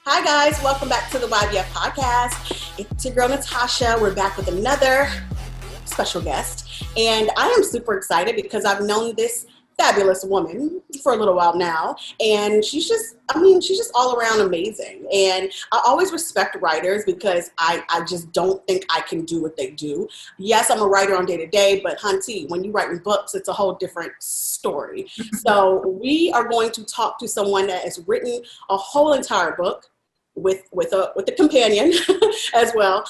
Hi guys, welcome back to the YBF podcast. It's your girl Natasha. We're back with another special guest, and I am super excited because I've known this fabulous woman for a little while now, and she's just all around amazing. And I always respect writers because I just don't think I can do what they do. Yes, I'm a writer on day to day, but Auntie, when you write books, it's a whole different story. So we are going to talk to someone that has written a whole entire book with a companion as well,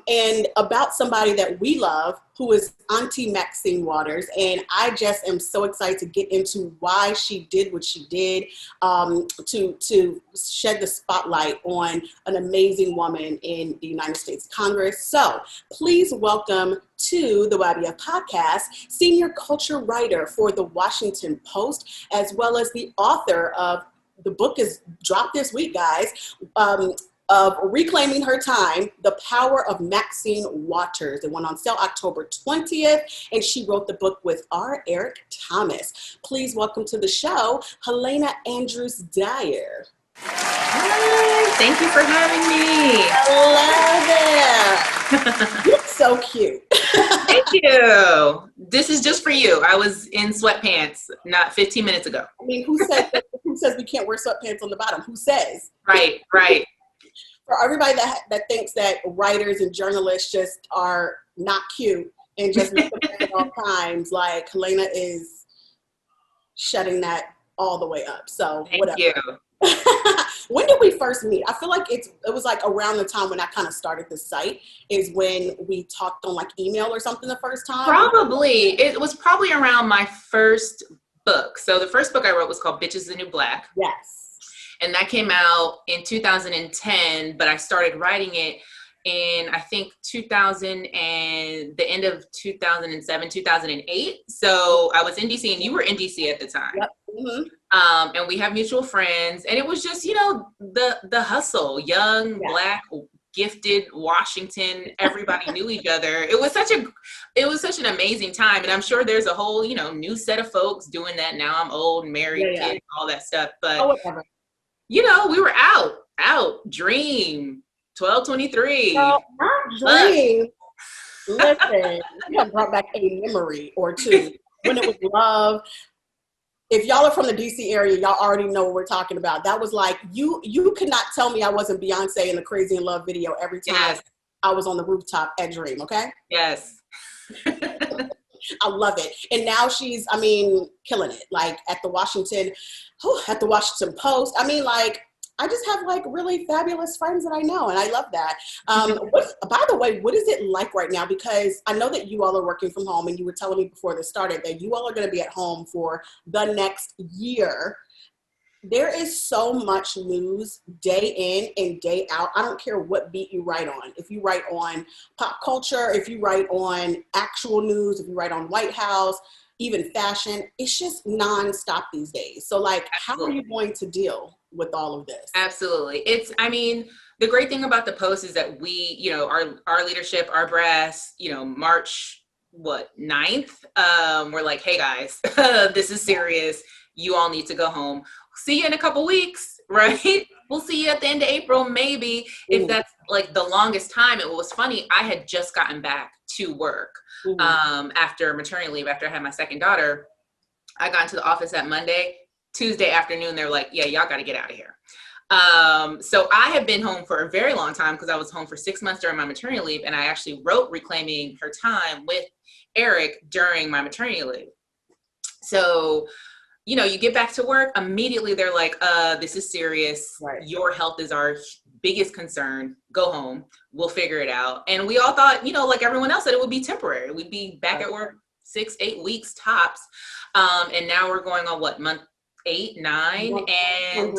and about somebody that we love, who is Auntie Maxine Waters. And I just am so excited to get into why she did what she did, to shed the spotlight on an amazing woman in the United States Congress. So please welcome to the YBF podcast, senior culture writer for the Washington Post, as well as the author of the book is dropped this week, guys, of Reclaiming Her Time, The Power of Maxine Waters. It went on sale October 20th, and she wrote the book with R. Eric Thomas. Please welcome to the show, Helena Andrews-Dyer. Hi, thank you for having me. Hello there. You look so cute. Thank you. This is just for you. I was in sweatpants not 15 minutes ago. I mean, who says we can't wear sweatpants on the bottom? Who says? Right. For everybody that thinks that writers and journalists just are not cute and just make them at all times, like Helena is shutting that all the way up. So Thank you. When did we first meet? I feel like it was like around the time when I kind of started the site is when we talked on like email or something the first time. Probably. It was probably around my first book. So the first book I wrote was called Bitches the New Black. Yes. And that came out in 2010, but I started writing it in, I think, 2000 and the end of 2007, 2008. So I was in DC and you were in DC at the time. Yep. Mm-hmm. And we have mutual friends, and it was just, the hustle, young, Black, gifted Washington, everybody knew each other. It was such an amazing time. And I'm sure there's a whole, new set of folks doing that now. I'm old, married, kid, all that stuff. But, whatever. We were out, dream, 1223. No, not dream. Listen, you have brought back a memory or two when it was love. If y'all are from the DC area, y'all already know what we're talking about. That was like, you could not tell me I wasn't Beyonce in the Crazy in Love video every time I was on the rooftop at Dream, okay? Yes. I love it. And now she's, killing it. Like at the Washington Post. I just have like really fabulous friends that I know, and I love that. By the way, what is it like right now? Because I know that you all are working from home, and you were telling me before this started that you all are going to be at home for the next year. There is so much news day in and day out. I don't care what beat you write on. If you write on pop culture, if you write on actual news, if you write on White House, even fashion, it's just nonstop these days. So like, How are you going to deal with all of this? Absolutely. The great thing about the Post is that we, our leadership, our brass, March 9th, we're like, hey guys, this is serious. You all need to go home. See you in a couple weeks, right? We'll see you at the end of April, maybe. If that's like the longest time. It was funny. I had just gotten back to work after maternity leave, after I had my second daughter. I got into the office that Monday. Tuesday afternoon, they're like, yeah, y'all got to get out of here. So I had been home for a very long time because I was home for 6 months during my maternity leave. And I actually wrote Reclaiming Her Time with Eric during my maternity leave. So, you get back to work, immediately they're like, this is serious. Right. Your health is our biggest concern. Go home. We'll figure it out. And we all thought, like everyone else, that it would be temporary. We'd be back at work 6-8 weeks tops. And now we're going on month 8, 9, and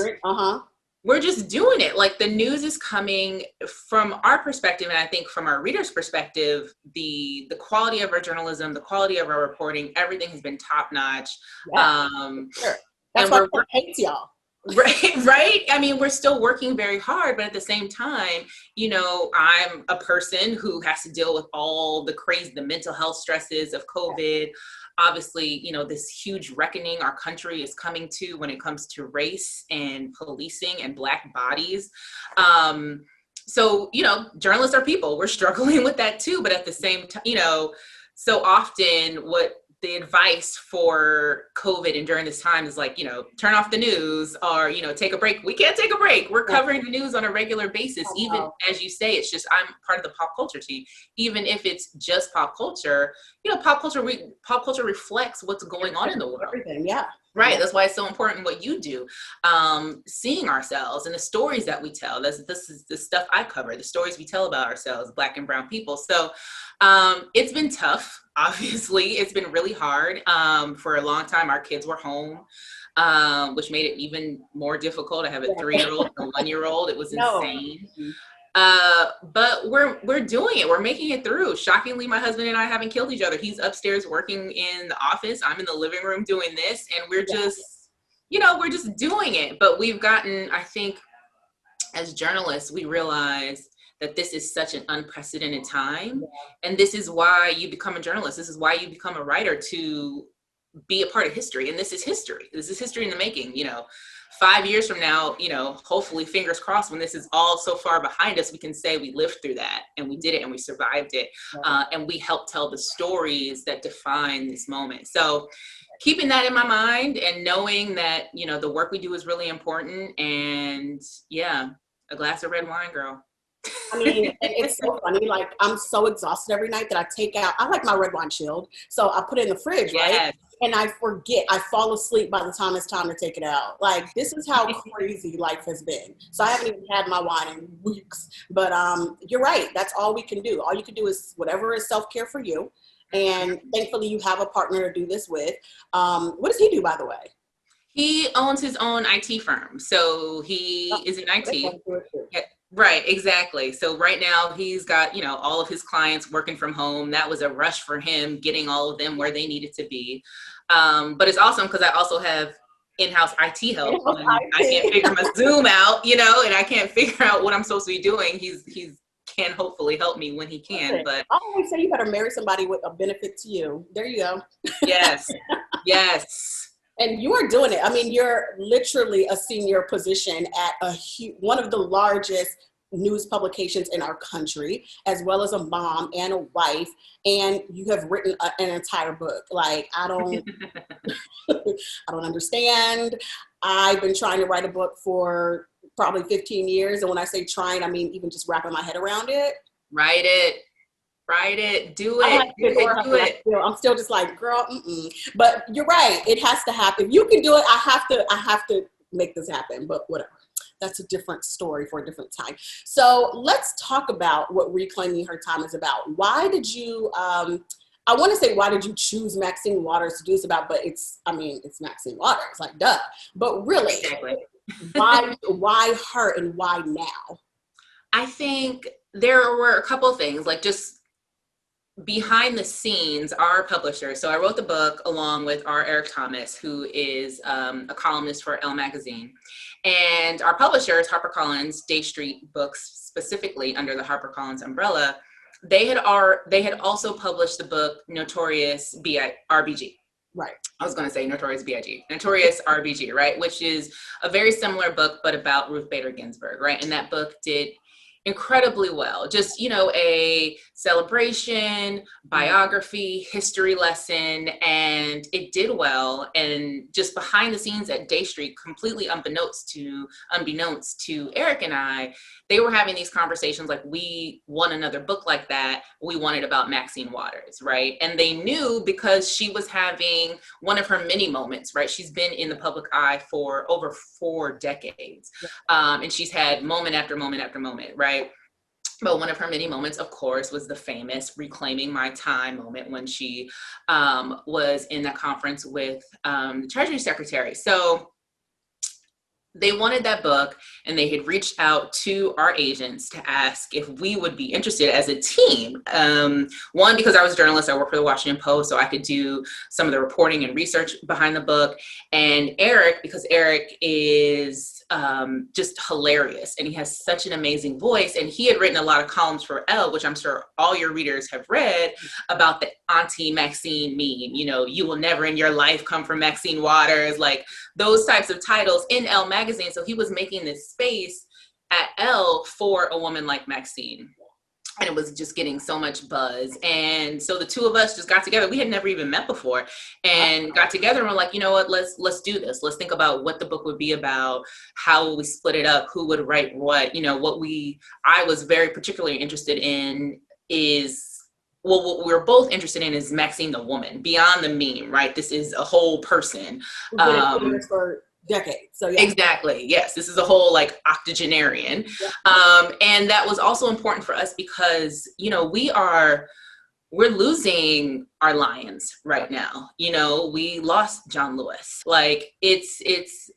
we're just doing it. Like the news is coming from our perspective, and I think from our readers' perspective, the quality of our journalism, the quality of our reporting, everything has been top notch. Yeah, sure. That's why I hates y'all. Right. I mean, we're still working very hard, but at the same time, you know, I'm a person who has to deal with all the mental health stresses of COVID. Obviously, you know, this huge reckoning our country is coming to when it comes to race and policing and Black bodies. So, you know, journalists are people. We're struggling with that too. But at the same time, you know, so often what the advice for COVID and during this time is like, you know, turn off the news or, you know, take a break. We can't take a break. We're covering the news on a regular basis. Even as you say, it's just, I'm part of the pop culture team. Even if it's just pop culture, you know, pop culture reflects what's going on in the world. Everything, yeah. Right. That's why it's so important what you do. Seeing ourselves and the stories that we tell. This is the stuff I cover, the stories we tell about ourselves, Black and brown people. So it's been tough. Obviously, it's been really hard. For a long time, our kids were home, which made it even more difficult. I have a 3-year-old and a 1-year-old. It was insane. But we're doing it. We're making it through. Shockingly, my husband and I haven't killed each other. He's upstairs working in the office. I'm in the living room doing this, and we're just, you know, we're just doing it. But we've gotten, I think, as journalists, we realize that this is such an unprecedented time. And this is why you become a journalist. This is why you become a writer, to be a part of history. And this is history. This is history in the making, you know. 5 years from now, you know, hopefully, fingers crossed, when this is all so far behind us, we can say we lived through that and we did it and we survived it. And we helped tell the stories that define this moment. So keeping that in my mind and knowing that, you know, the work we do is really important. And yeah, a glass of red wine, girl. I mean, it's so funny. Like, I'm so exhausted every night that I like my red wine chilled. So I put it in the fridge, right? And I forget, I fall asleep by the time it's time to take it out. Like, this is how crazy life has been. So I haven't even had my wine in weeks. But you're right. That's all we can do. All you can do is whatever is self-care for you. And thankfully, you have a partner to do this with. What does he do, by the way? He owns his own IT firm. So he is in IT. Right, exactly. So right now he's got, you know, all of his clients working from home. That was a rush for him, getting all of them where they needed to be. But it's awesome because I also have in-house IT help. I can't figure my Zoom out, you know, and I can't figure out what I'm supposed to be doing. He's can hopefully help me when he can. But I always say you better marry somebody with a benefit to you. There you go. Yes. Yes. And you are doing it. I mean, you're literally a senior position at one of the largest news publications in our country, as well as a mom and a wife. And you have written an entire book. Like, I don't understand. I've been trying to write a book for probably 15 years. And when I say trying, I mean, even just wrapping my head around it. Write it, do it. I'm still just like, girl, But you're right. It has to happen. If you can do it, I have to make this happen, but whatever. That's a different story for a different time. So let's talk about what Reclaiming Her Time is about. Why did you, I want to say, why did you choose Maxine Waters to do this about, but it's Maxine Waters, like, duh. But really, why her and why now? I think there were a couple of things, like just behind the scenes, our publisher. So I wrote the book along with our Eric Thomas, who is a columnist for Elle magazine. And our publishers, HarperCollins, Day Street Books, specifically under the HarperCollins umbrella, they had also published the book Notorious RBG. Right. I was going to say Notorious B.I.G. Notorious RBG, right? Which is a very similar book, but about Ruth Bader Ginsburg, right? And that book did incredibly well. Just, you know, a celebration, biography, history lesson, and it did well. And just behind the scenes at Day Street, completely unbeknownst to Eric and I, they were having these conversations like, we want another book like that. We want it about Maxine Waters, right? And they knew because she was having one of her many moments, right? She's been in the public eye for over 4 decades. And she's had moment after moment after moment, right? But one of her many moments, of course, was the famous Reclaiming My Time moment when she was in that conference with the Treasury Secretary. So they wanted that book, and they had reached out to our agents to ask if we would be interested as a team. One, because I was a journalist, I worked for the Washington Post, so I could do some of the reporting and research behind the book. And Eric, because Eric is just hilarious, and he has such an amazing voice, and he had written a lot of columns for Elle, which I'm sure all your readers have read, about the Auntie Maxine meme. You know, you will never in your life come from Maxine Waters, like those types of titles in Elle magazine. So he was making this space at Elle for a woman like Maxine. And it was just getting so much buzz. And so the two of us just got together. We had never even met before, and got together and we're like, you know what, let's do this. Let's think about what the book would be about, how will we split it up, who would write what. You know, I was very particularly interested in is, well, what we're both interested in is Maxine the woman, beyond the meme, right? This is a whole person. For decades. So yeah. Exactly. Yes. This is a whole like octogenarian. Yeah. And that was also important for us because, you know, we're losing our lions right now. You know, we lost John Lewis. Like it's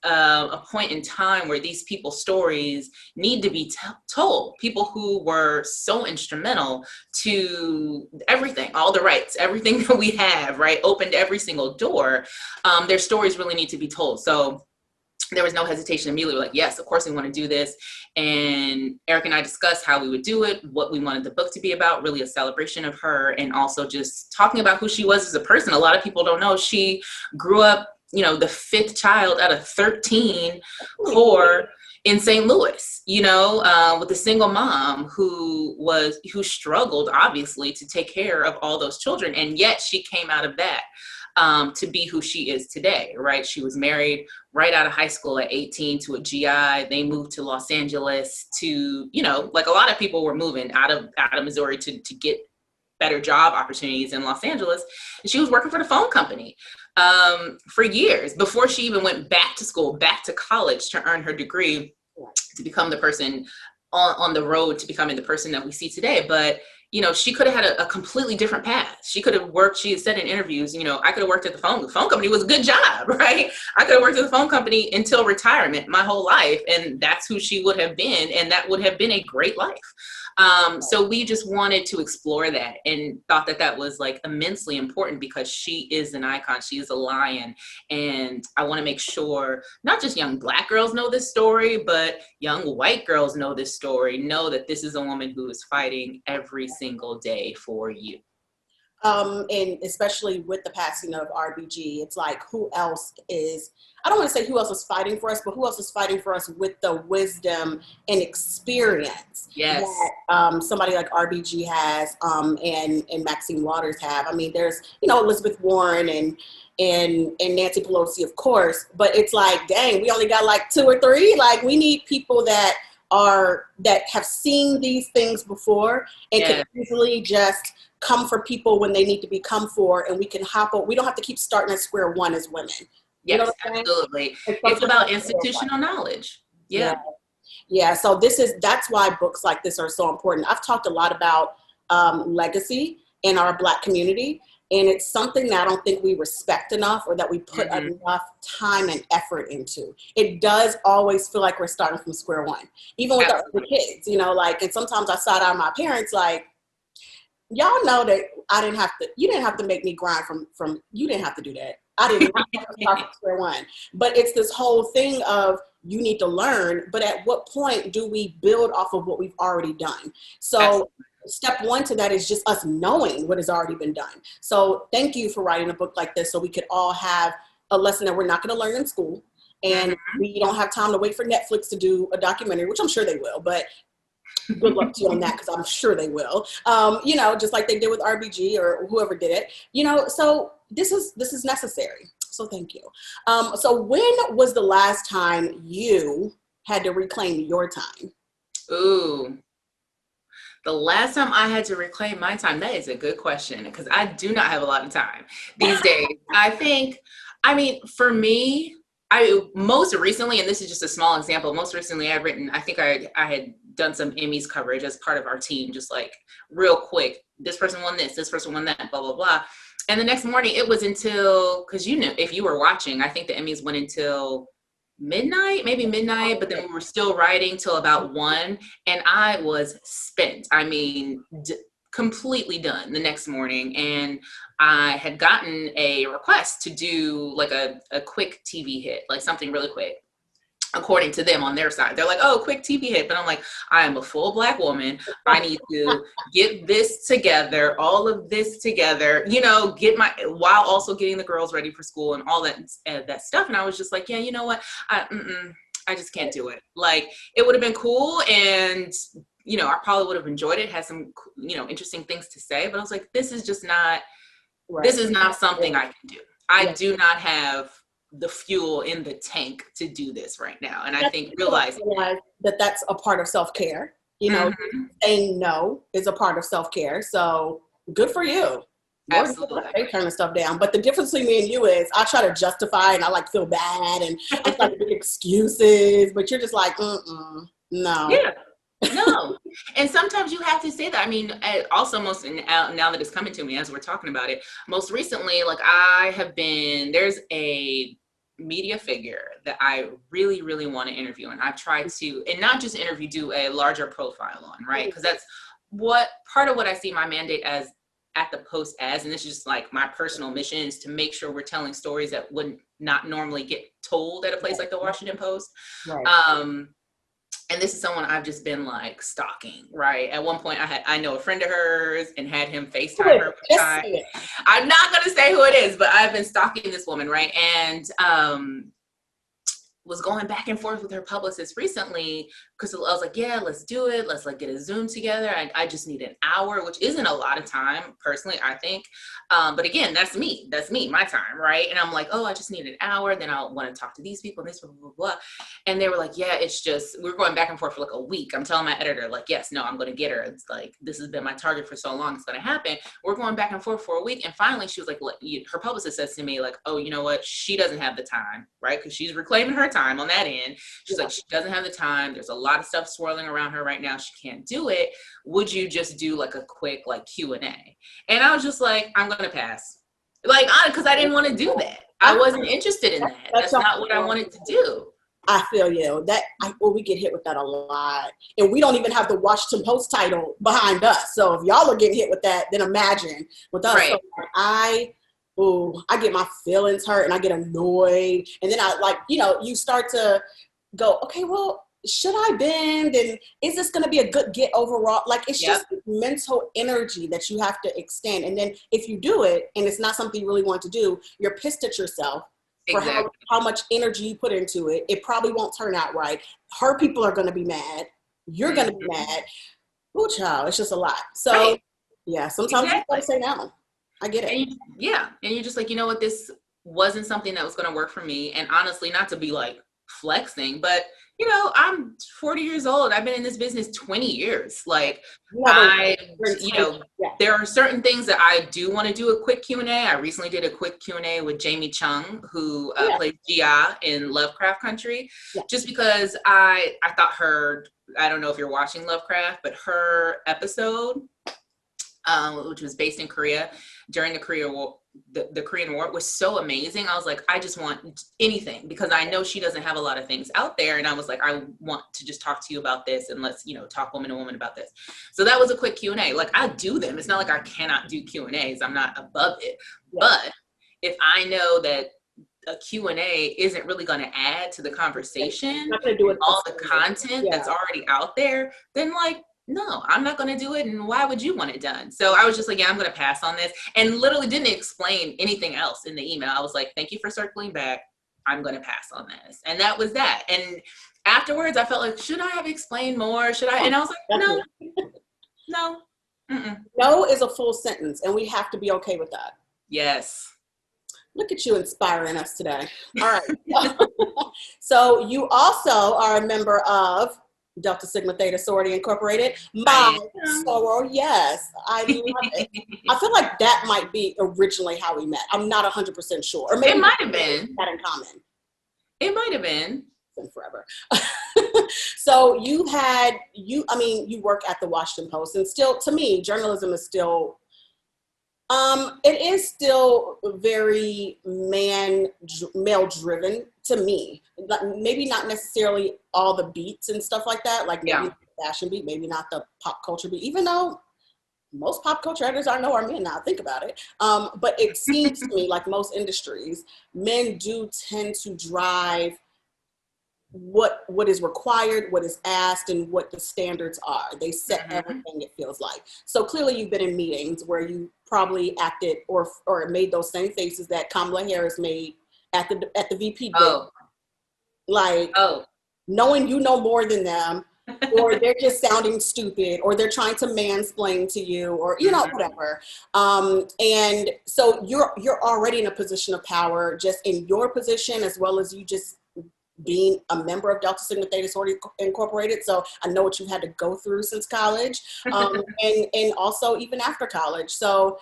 a point in time where these people's stories need to be told. People who were so instrumental to everything, all the rights, everything that we have, right? Opened every single door. Their stories really need to be told. So there was no hesitation. Immediately, like, yes, of course we want to do this. And Eric and I discussed how we would do it, what we wanted the book to be about, really a celebration of her, and also just talking about who she was as a person. A lot of people don't know she grew up, you know, the fifth child out of 13 in St. Louis, you know, with a single mom who struggled, obviously, to take care of all those children. And yet she came out of that to be who she is today, right? She was married right out of high school at 18 to a GI. They moved to Los Angeles to, you know, like a lot of people were moving out of Missouri to get better job opportunities in Los Angeles. And she was working for the phone company for years before she even went back to school, back to college to earn her degree, to become the person on the road to becoming the person that we see today. But you know, she could have had a completely different path. She could have worked, she had said in interviews, you know, I could have worked at the phone company. Was a good job, right? I could have worked at the phone company until retirement my whole life. And that's who she would have been. And that would have been a great life. So we just wanted to explore that and thought that was like immensely important because she is an icon. She is a lion. And I want to make sure not just young Black girls know this story, but young white girls know this story, know that this is a woman who is fighting every single day for you. And especially with the passing of RBG, it's like, who else is, I don't want to say who else is fighting for us, but who else is fighting for us with the wisdom and experience that somebody like RBG has and Maxine Waters have. I mean, there's, you know, Elizabeth Warren and Nancy Pelosi, of course, but it's like, dang, we only got like 2 or 3. Like, we need people that have seen these things before and can easily just come for people when they need to be come for, and we can hop on. We don't have to keep starting at square one as women. Yes, you know absolutely. It's about institutional knowledge. Yeah. So that's why books like this are so important. I've talked a lot about legacy in our Black community, and it's something that I don't think we respect enough or that we put enough time and effort into. It does always feel like we're starting from square one, even with our kids, you know, like, and sometimes I side eye my parents like, y'all know that you didn't have to make me grind from you didn't have to do that. I didn't have to start from square one. But it's this whole thing of you need to learn, but at what point do we build off of what we've already done? So step one to that is just us knowing what has already been done. So thank you for writing a book like this so we could all have a lesson that we're not going to learn in school. And we don't have time to wait for Netflix to do a documentary, which I'm sure they will, but good luck to you on that, because I'm sure they will. You know, just like they did with RBG or whoever did it. You know, so this is necessary. So thank you. So when was the last time you had to reclaim your time? Ooh, the last time I had to reclaim my time, that is a good question, because I do not have a lot of time these days. I mean, for me, most recently, and this is just a small example, most recently I've written, I think I had done some Emmys coverage as part of our team, just like real quick, this person won this person won that, blah, blah, blah. And the next morning it was until, because you know, if you were watching, I think the Emmys went until maybe midnight, but then we were still writing till about 1, and I was spent. I mean, completely done the next morning. And I had gotten a request to do like a quick TV hit, like something really quick. According to them on their side, they're like, oh, quick TV hit. But I'm like, I am a full Black woman. I need to get this together, all of this together, you know, while also getting the girls ready for school and all that stuff. And I was just like, yeah, you know what? I just can't do it. Like, it would have been cool. And, you know, I probably would have enjoyed it, had some, you know, interesting things to say. But I was like, this is just not, this is not something I can do. I do not have the fuel in the tank to do this right now. And I think realize that that's a part of self-care. You know, saying no is a part of self-care. So good for you. Absolutely. They turn the stuff down. But the difference between me and you is I try to justify and I like feel bad and I try to make excuses, but you're just like, no. Yeah. No. And sometimes you have to say that. I mean, also now that it's coming to me as we're talking about it, most recently, like there's a media figure that I really, really want to interview. And I've tried to, and not just interview, do a larger profile on, right? Because that's part of what I see my mandate as at the Post as, and this is just like my personal mission, is to make sure we're telling stories that would not normally get told at a place like the Washington Post. Right. And this is someone I've just been like stalking, right? At one point I know a friend of hers and had him FaceTime her. I'm not going to say who it is, but I've been stalking this woman, right? And was going back and forth with her publicist recently because I was like, yeah, let's do it. Let's like get a Zoom together. I just need an hour, which isn't a lot of time personally, I think. But again, that's me, my time, right? And I'm like, oh, I just need an hour. Then I'll want to talk to these people and this, blah, blah, blah. And they were like, yeah, it's just, we're going back and forth for like a week. I'm telling my editor, like, yes, no, I'm going to get her. It's like, this has been my target for so long. It's going to happen. We're going back and forth for a week. And finally she was like, her publicist says to me like, oh, you know what? She doesn't have the time, right? Because she's reclaiming her time on that end. She's like, she doesn't have the time. There's a lot of stuff swirling around her right now. She can't do it. Would you just do like a quick like Q&A? And I was just like, I'm going to pass. Like, because I didn't want to do that. I wasn't interested in that. That's not what I wanted to do. I feel you. We get hit with that a lot. And we don't even have the Washington Post title behind us. So if y'all are getting hit with that, then imagine with us. Right. So I get my feelings hurt and I get annoyed. And then I like, you start to go, okay, well, should I bend? And is this going to be a good get overall? Like, it's just mental energy that you have to extend. And then if you do it and it's not something you really want to do, you're pissed at yourself for how much energy you put into it. It probably won't turn out right. Her people are going to be mad. You're going to be mad. Oh, child, it's just a lot. So, sometimes you got to say no. I get it. And you're just like, you know what, this wasn't something that was going to work for me. And honestly, not to be like flexing, but I'm 40 years old. I've been in this business 20 years. Like there are certain things that I do want to do a quick Q&A. I recently did a quick Q&A with Jamie Chung, who plays Gia in Lovecraft Country, just because I thought I don't know if you're watching Lovecraft, but her episode, which was based in Korea during the Korean War, the Korean War, was so amazing. I was like, I just want anything, because I know she doesn't have a lot of things out there. And I was like, I want to just talk to you about this, and let's, talk woman to woman about this. So that was a quick Q&A. Like, I do them. It's not like I cannot do Q&As. I'm not above it. But if I know that a Q&A isn't really going to add to the conversation, all the content that's already out there, then like, no, I'm not going to do it. And why would you want it done? So I was just like, I'm going to pass on this, and literally didn't explain anything else in the email. I was like, thank you for circling back. I'm going to pass on this. And that was that. And afterwards I felt like, should I have explained more? Should I? And I was like, no. No is a full sentence, and we have to be okay with that. Yes. Look at you inspiring us today. All right. So you also are a member of Delta Sigma Theta Sorority Incorporated. My soror, yes, I love it. I feel like that might be originally how we met. I'm not 100% sure. Or maybe it might have been that in common. It might have been. It's been forever. So you work at the Washington Post, and still, to me, journalism is still It is still very male driven to me. Maybe not necessarily all the beats and stuff like that. Like maybe not the fashion beat, maybe not the pop culture beat. Even though most pop culture editors I know are men now. Think about it. But it seems to me like most industries, men do tend to drive what is required, what is asked, and what the standards are. They set everything, it feels like. So clearly you've been in meetings where you probably acted or made those same faces that Kamala Harris made at the VP bid. Like knowing you know more than them, or they're just sounding stupid, or they're trying to mansplain to you, or whatever. And so you're already in a position of power, just in your position, as well as you just being a member of Delta Sigma Theta Sorority Incorporated. So I know what you've had to go through since college, and also even after college. So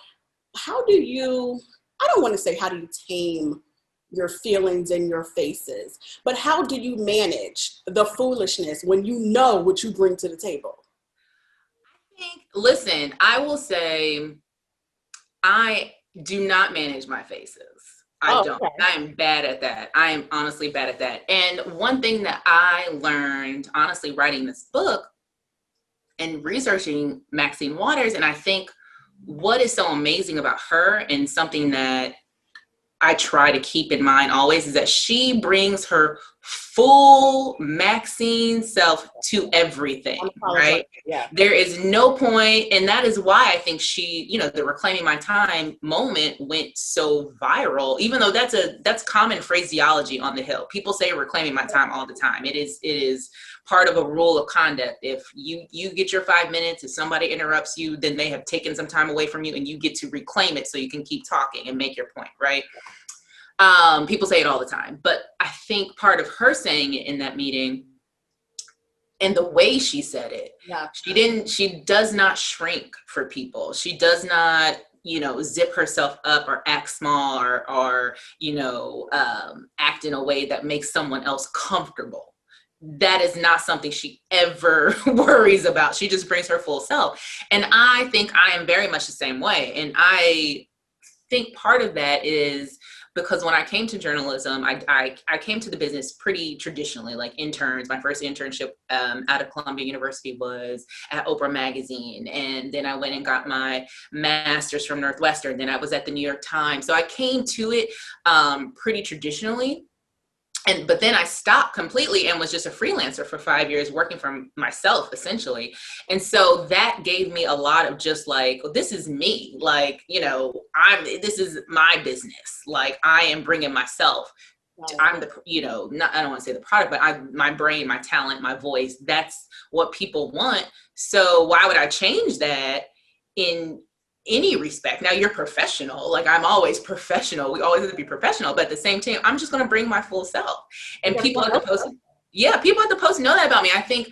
how do you, I don't want to say how do you tame your feelings and your faces, but how do you manage the foolishness when you know what you bring to the table? Listen, I will say I do not manage my faces. I don't. Okay. I am bad at that. I am honestly bad at that. And one thing that I learned, honestly, writing this book and researching Maxine Waters, and I think what is so amazing about her and something that I try to keep in mind always is that she brings her full Maxine self to everything, right? Yeah. There is no point, and that is why I think she, the Reclaiming My Time moment went so viral, even though that's common phraseology on the Hill. People say reclaiming my time all the time. It is part of a rule of conduct. If you get your 5 minutes, if somebody interrupts you, then they have taken some time away from you and you get to reclaim it so you can keep talking and make your point, right? People say it all the time, but I think part of her saying it in that meeting and the way she said it, she does not shrink for people. She does not, zip herself up or act small or act in a way that makes someone else comfortable. That is not something she ever worries about. She just brings her full self. And I think I am very much the same way. And I think part of that is because when I came to journalism, I came to the business pretty traditionally, like interns. My first internship out of Columbia University was at Oprah Magazine. And then I went and got my master's from Northwestern. Then I was at the New York Times. So I came to it pretty traditionally. But then I stopped completely and was just a freelancer for 5 years working for myself, essentially. And so that gave me a lot of just like, well, this is me. Like, this is my business. Like I am bringing myself. I'm the, I don't want to say the product, but my brain, my talent, my voice, that's what people want. So why would I change that in any respect? Now you're professional. Like I'm always professional. We always have to be professional, but at the same time, I'm just going to bring my full self. And people at the post know that about me. I think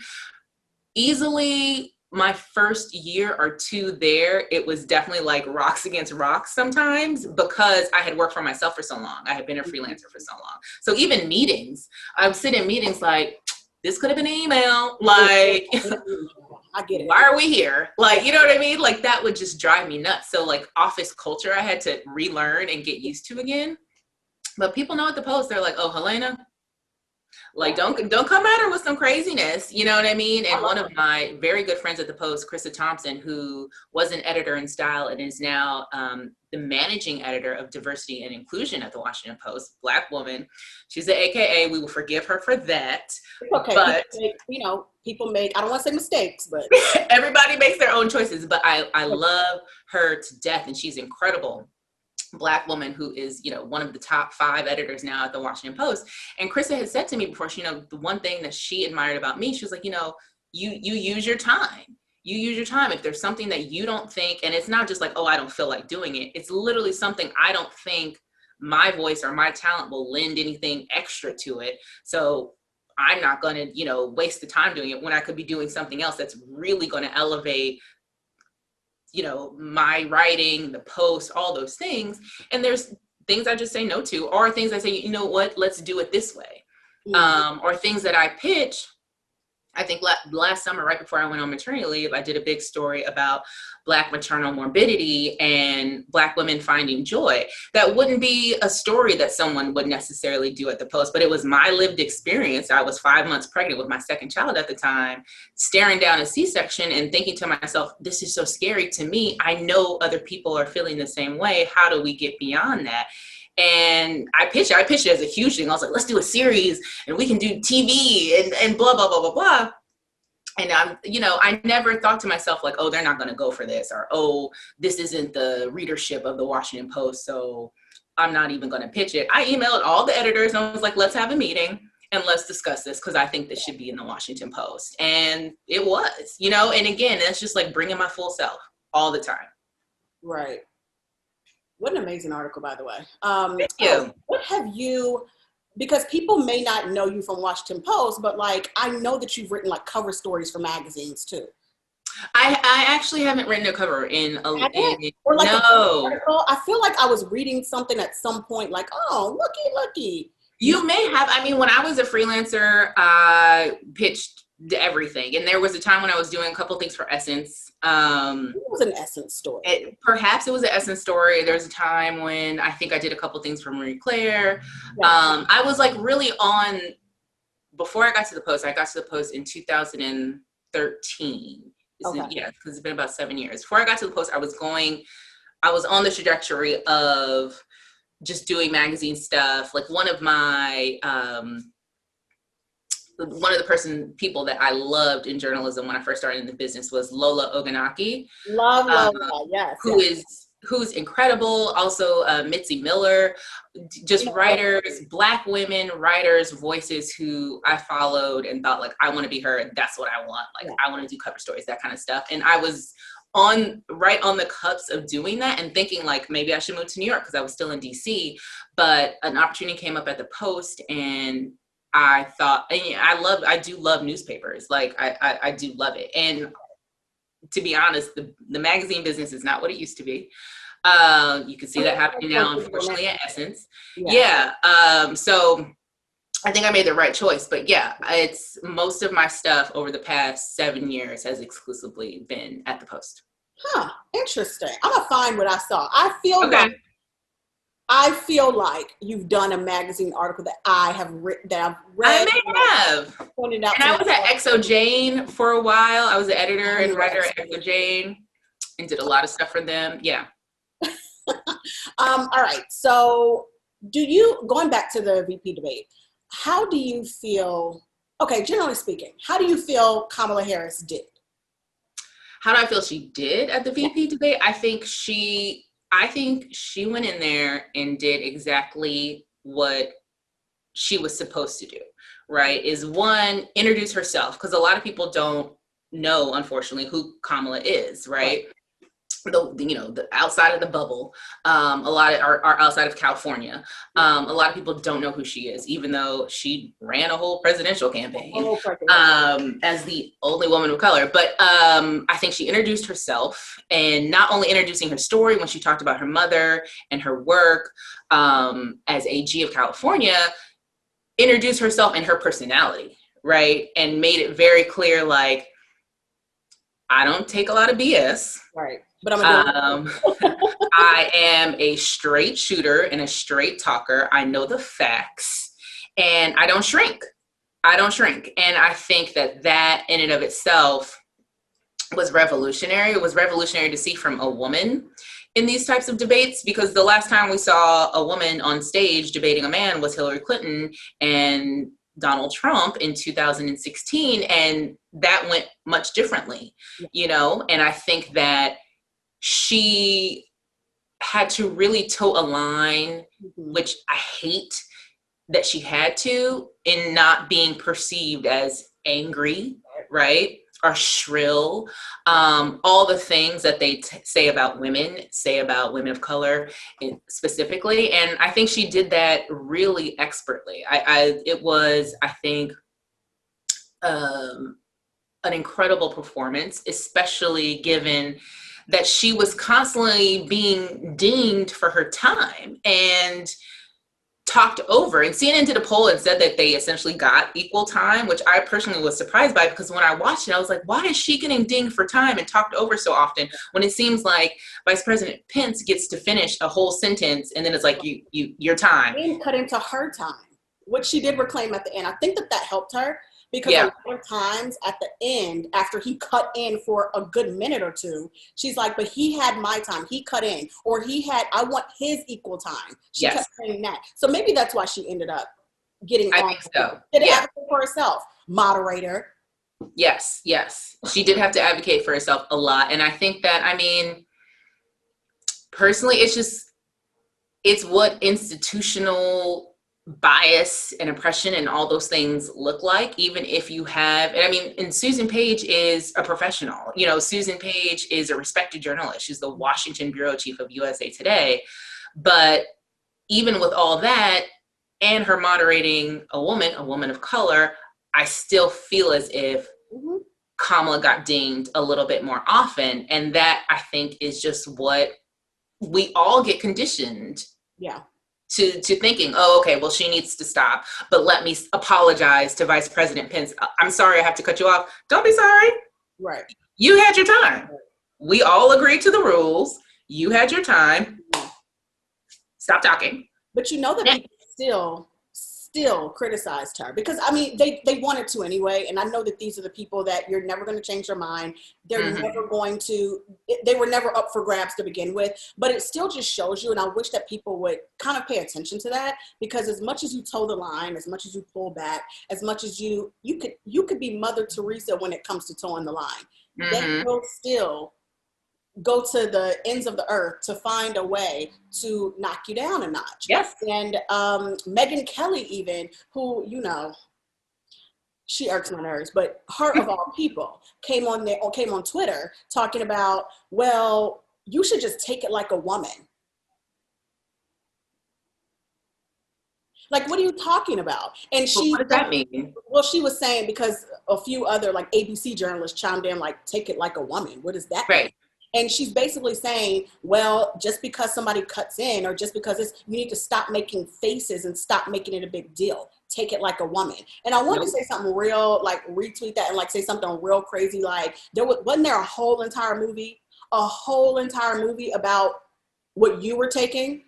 easily my first year or two there, it was definitely like rocks against rocks sometimes because I had worked for myself for so long. I had been a freelancer for so long. So even meetings, I would sit in meetings like, this could have been an email. Like, I get it. Why are we here? Like, you know what I mean? Like that would just drive me nuts. So like office culture, I had to relearn and get used to again. But people know at the Post, they're like, oh, Helena, like don't come at her with some craziness. You know what I mean? And one of my very good friends at the Post, Krista Thompson, who was an editor in style and is now the managing editor of diversity and inclusion at the Washington Post, Black woman. She's an AKA. We will forgive her for that. Okay, but people make, I don't want to say mistakes, but everybody makes their own choices. But I love her to death, and she's incredible. Black woman who is, one of the top 5 editors now at the Washington Post. And Krista had said to me before, the one thing that she admired about me, she was like, you use your time. You use your time. If there's something that you don't think, and it's not just like, oh, I don't feel like doing it. It's literally something I don't think my voice or my talent will lend anything extra to it. So I'm not going to, waste the time doing it when I could be doing something else that's really going to elevate my writing, the Post, all those things. And there's things I just say no to, or things I say, you know what, let's do it this way. Or things that I pitch I think last summer, right before I went on maternity leave, I did a big story about Black maternal morbidity and Black women finding joy. That wouldn't be a story that someone would necessarily do at the Post, but it was my lived experience. I was 5 months pregnant with my second child at the time, staring down a C-section and thinking to myself, this is so scary to me. I know other people are feeling the same way. How do we get beyond that? And I pitched it as a huge thing. I was like, let's do a series and we can do TV and blah, blah, blah, blah, blah. And I never thought to myself like, oh, they're not going to go for this, or, oh, this isn't the readership of the Washington Post, so I'm not even going to pitch it. I emailed all the editors and I was like, let's have a meeting and let's discuss this, because I think this should be in the Washington Post. And it was, and again, that's just like bringing my full self all the time. Right. What an amazing article, by the way. Thank you. What have you, because people may not know you from Washington Post, but like, I know that you've written like cover stories for magazines too. I actually haven't written a cover in or like no. I feel like I was reading something at some point like, oh, looky. You may have. I mean, when I was a freelancer, I pitched everything. And there was a time when I was doing a couple things for Essence. It was an Essence story. Perhaps it was an Essence story. There was a time when I think I did a couple things for Marie Claire. Yeah. I was like really on, before I got to the Post, I got to the Post in 2013. Okay. Yeah, because it's been about 7 years. Before I got to the Post, I was on the trajectory of just doing magazine stuff. Like one of the people that I loved in journalism when I first started in the business was Lola Ogunaki. Love Lola, yes. Who's incredible. Also, Mitzi Miller, just writers, Black women, writers, voices who I followed and thought like, I want to be her. And that's what I want. Like, I want to do cover stories, that kind of stuff. And I was right on the cusp of doing that and thinking like, maybe I should move to New York because I was still in DC, but an opportunity came up at the Post and I thought, and I do love newspapers. Like I do love it. And to be honest, the magazine business is not what it used to be. You can see that happening now, unfortunately, at Essence. Yeah. So I think I made the right choice, but yeah, it's most of my stuff over the past 7 years has exclusively been at the Post. Huh. Interesting. I'm gonna find what I saw. I feel like you've done a magazine article that I've read. I may have. Pointed out. And I was at Exo Jane for a while. I was an editor and writer at Exo Jane and did a lot of stuff for them. Yeah. All right. So going back to the VP debate, how do you feel, generally speaking, how do you feel Kamala Harris did? How do I feel she did at the VP debate? I think she went in there and did exactly what she was supposed to do, right? Is one, introduce herself, because a lot of people don't know, unfortunately, who Kamala is, right? The outside of the bubble, a lot are outside of California. A lot of people don't know who she is, even though she ran a whole presidential campaign as the only woman of color. But I think she introduced herself, and not only introducing her story when she talked about her mother and her work as AG of California, introduced herself and her personality, right? And made it very clear, like, I don't take a lot of BS. Right. But I am a straight shooter and a straight talker. I know the facts and I don't shrink. And I think that in and of itself was revolutionary. It was revolutionary to see from a woman in these types of debates, because the last time we saw a woman on stage debating a man was Hillary Clinton and Donald Trump in 2016. And that went much differently, and I think that she had to really toe a line, which I hate that she had to, in not being perceived as angry, right? Or shrill. All the things that they say about women of color specifically. And I think she did that really expertly. It was, I think, an incredible performance, especially given that she was constantly being dinged for her time. And talked over, and CNN did a poll and said that they essentially got equal time, which I personally was surprised by, because when I watched it, I was like, why is she getting dinged for time and talked over so often, when it seems like Vice President Pence gets to finish a whole sentence and then it's like, your time. And cut into her time, which she did reclaim at the end. I think that helped her, because Yeah. a lot of times at the end, after he cut in for a good minute or two, she's like, but he had my time. He cut in, or I want his equal time. She Yes. kept saying that. So maybe that's why she ended up getting I on. think so. Did Yeah. advocate for herself. Moderator. Yes. She did have to advocate for herself a lot. And I think that, I mean, personally, it's what institutional bias and oppression and all those things look like, even if you have, and I mean, and Susan Page is a professional. You know, Susan Page is a respected journalist. She's the Washington bureau chief of USA Today. But even with all that, and her moderating a woman of color, I still feel as if Kamala got dinged a little bit more often. And that, I think, is just what we all get conditioned to thinking, oh, okay, well, she needs to stop, but let me apologize to Vice President Pence. I'm sorry, I have to cut you off. Don't be sorry. Right. You had your time. We all agreed to the rules. You had your time. Stop talking. But you know that people still criticized her, because I mean, they wanted to anyway. And I know that these are the people that you're never going to change their mind. They're never going to, they were never up for grabs to begin with, but it still just shows you. And I wish that people would kind of pay attention to that, because as much as you toe the line, as much as you pull back, as much as you could be Mother Teresa when it comes to towing the line, they will still go to the ends of the earth to find a way to knock you down a notch. Yes. And Megyn Kelly, even, who, you know, she irks my nerves, but her of all people came on Twitter talking about, well, you should just take it like a woman. Like, what are you talking about? And what does that mean? Well, she was saying, because a few other like ABC journalists chimed in, like, take it like a woman. What does that mean? And she's basically saying, well, just because somebody cuts in, or just because you need to stop making faces and stop making it a big deal. Take it like a woman. And I wanted to say something real, like retweet that and like say something real crazy. Like, wasn't there a whole entire movie about what you were taking?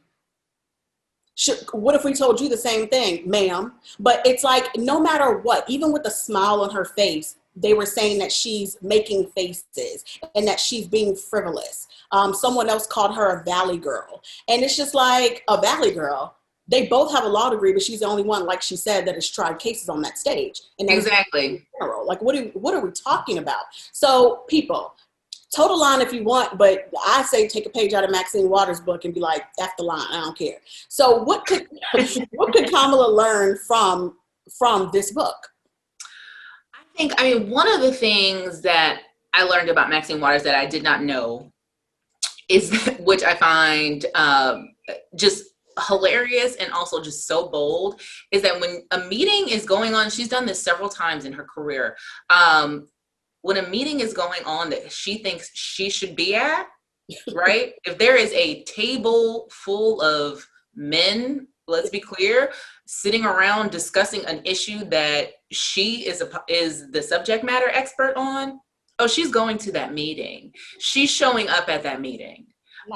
What if we told you the same thing, ma'am? But it's like, no matter what, even with a smile on her face, they were saying that she's making faces and that she's being frivolous. Someone else called her a valley girl. And it's just like, a valley girl. They both have a law degree, but she's the only one, like she said, that has tried cases on that stage. And exactly. Like, what are we talking about? So people, toe the line if you want, but I say take a page out of Maxine Waters' book and be like, F the line, I don't care. So what could Kamala learn from this book? I mean, one of the things that I learned about Maxine Waters that I did not know is, which I find just hilarious and also just so bold, is that when a meeting is going on, she's done this several times in her career. When a meeting is going on that she thinks she should be at, right? If there is a table full of men, let's be clear, sitting around discussing an issue that she is the subject matter expert on, oh, she's going to that meeting. She's showing up at that meeting.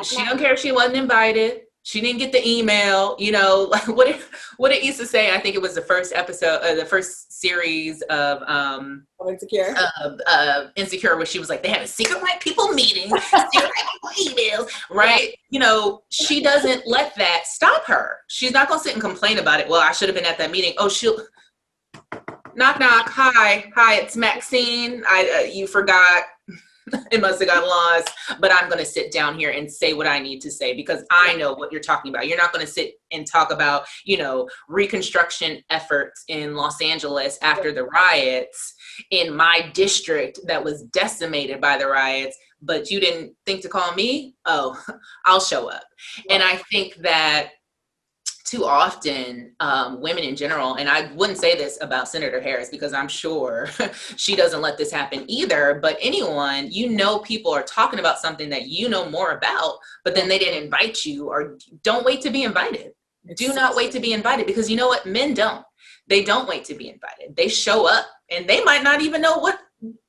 She don't care if she wasn't invited. She didn't get the email, you know, like what it used to say. I think it was the first episode, the first series of Insecure. Insecure, where she was like, they have a secret white people meeting, secret white people emails, right? You know, she doesn't let that stop her. She's not gonna sit and complain about it. Well, I should have been at that meeting. Oh, she'll knock, knock. Hi, it's Maxine. You forgot. It must have gotten lost, but I'm going to sit down here and say what I need to say, because I know what you're talking about. You're not going to sit and talk about, you know, reconstruction efforts in Los Angeles after the riots in my district that was decimated by the riots, but you didn't think to call me? Oh, I'll show up. And I think that too often, women in general, and I wouldn't say this about Senator Harris, because I'm sure she doesn't let this happen either, but anyone, you know, people are talking about something that you know more about, but then they didn't invite you, or don't wait to be invited. Do not wait to be invited, because you know what? Men don't. They don't wait to be invited. They show up and they might not even know what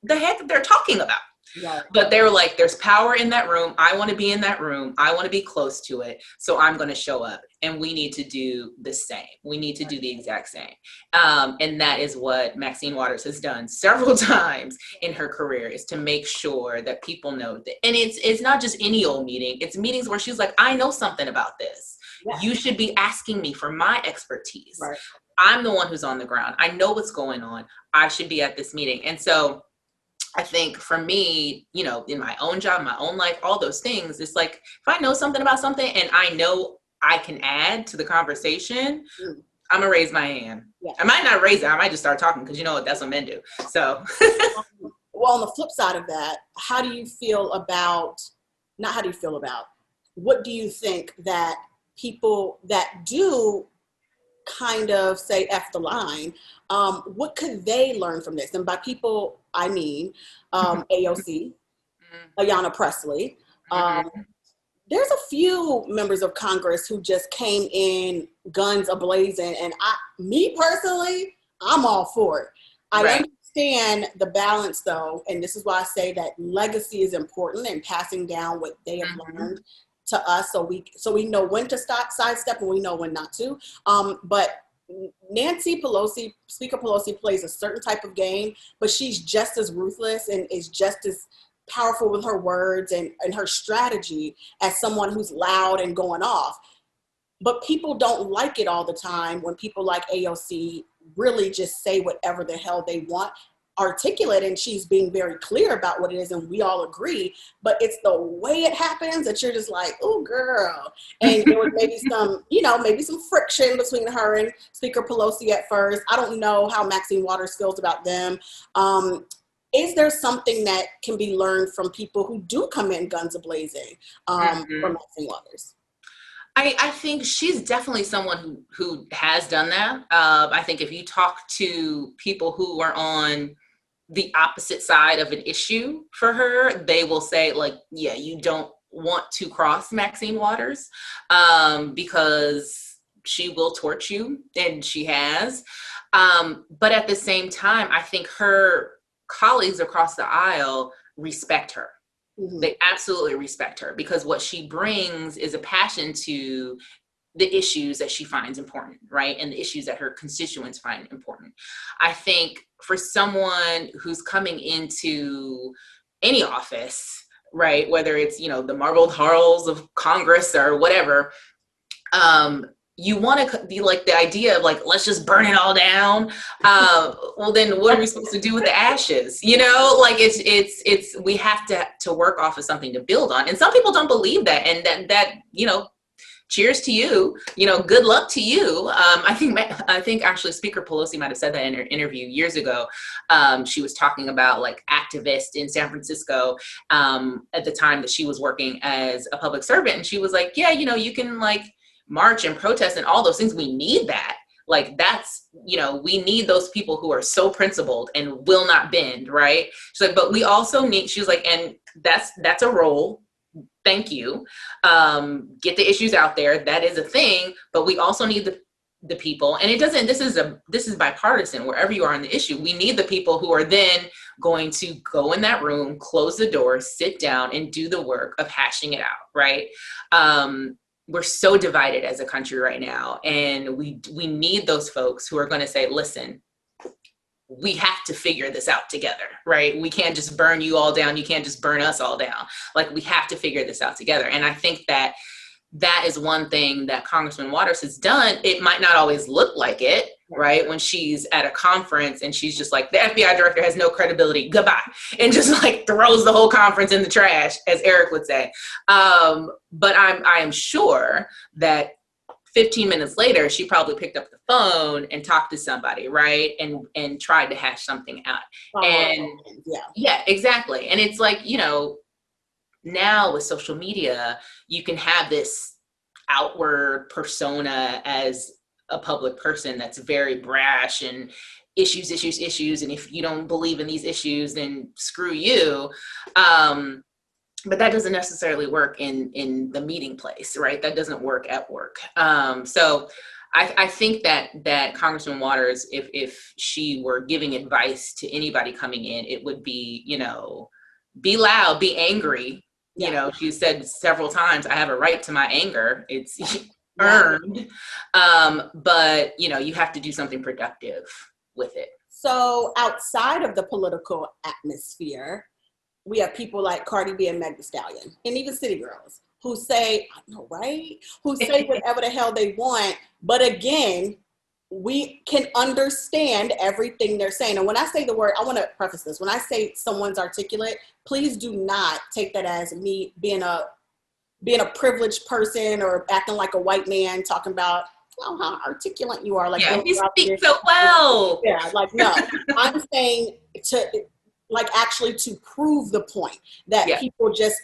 the heck they're talking about. Right. But they were like, there's power in that room. I want to be in that room. I want to be close to it. So I'm going to show up, and we need to do the same. We need to do the exact same. And that is what Maxine Waters has done several times in her career, is to make sure that people know that. And it's not just any old meeting. It's meetings where she's like, I know something about this. Yeah. You should be asking me for my expertise. Right. I'm the one who's on the ground. I know what's going on. I should be at this meeting. And so I think for me, you know, in my own job, my own life, all those things, it's like, if I know something about something and I know I can add to the conversation, I'm gonna raise my hand. Yeah. I might not raise it. I might just start talking, because you know what, that's what men do. So. Well, on the flip side of that, how do you feel about, not how do you feel about, what do you think that people that do kind of say F the line, what could they learn from this? And by people, I mean AOC, Ayanna Pressley. There's a few members of Congress who just came in guns a-blazing, and me personally, I'm all for it. I understand the balance, though, and this is why I say that legacy is important, and passing down what they have learned to us, so we know when to stop, sidestep, and we know when not to. But Nancy Pelosi, Speaker Pelosi, plays a certain type of game, but she's just as ruthless and is just as powerful with her words and her strategy as someone who's loud and going off. But people don't like it all the time when people like AOC really just say whatever the hell they want, articulate, and she's being very clear about what it is, and we all agree, but it's the way it happens that you're just like, oh girl. And there was maybe some, maybe some friction between her and Speaker Pelosi at first. I don't know how Maxine Waters feels about them. Is there something that can be learned from people who do come in guns a-blazing from Maxine Waters? I think she's definitely someone who has done that. I think if you talk to people who are on the opposite side of an issue for her, they will say, like, yeah, you don't want to cross Maxine Waters because she will torch you, and she has. But at the same time, I think her colleagues across the aisle respect her. They absolutely respect her, because what she brings is a passion to the issues that she finds important, right? And the issues that her constituents find important. I think for someone who's coming into any office, right, whether it's, the marbled halls of Congress or whatever, you want to be like the idea of like, let's just burn it all down. Well, then what are we supposed to do with the ashes? Like it's we have to work off of something to build on. And some people don't believe that. And that cheers to you, good luck to you. I think actually Speaker Pelosi might've said that in her interview years ago. She was talking about like activists in San Francisco at the time that she was working as a public servant. And she was like, yeah, you can like march and protest and all those things. We need that. Like that's, we need those people who are so principled and will not bend, right? She's like, but we also need, she was like, and that's a role. Thank you. Get the issues out there. That is a thing, but we also need the people. And it doesn't, this is bipartisan wherever you are on the issue. We need the people who are then going to go in that room, close the door, sit down and do the work of hashing it out. Right. We're so divided as a country right now. And we need those folks who are going to say, listen, we have to figure this out together, right? We can't just burn you all down. You can't just burn us all down. Like we have to figure this out together. And I think that is one thing that Congresswoman Waters has done. It might not always look like it, right? When she's at a conference and she's just like, the FBI director has no credibility, goodbye. And just like throws the whole conference in the trash, as Eric would say. But I am sure that 15 minutes later, she probably picked up the phone and talked to somebody, right? And tried to hash something out. Yeah, exactly. And it's like, now with social media, you can have this outward persona as a public person that's very brash and issues. And if you don't believe in these issues, then screw you. but that doesn't necessarily work in the meeting place, right? That doesn't work at work. So I think that Congresswoman Waters, if she were giving advice to anybody coming in, it would be, be loud, be angry. She said several times, I have a right to my anger. It's earned. But you have to do something productive with it. So outside of the political atmosphere, we have people like Cardi B and Meg Thee Stallion, and even City Girls, who say, I know, right? Who say whatever the hell they want. But again, we can understand everything they're saying. And when I say the word, I want to preface this. When I say someone's articulate, please do not take that as me being a privileged person or acting like a white man talking about, oh, how articulate you are. Like, you speak so well. Yeah, like, no. I'm saying actually to prove the point that people just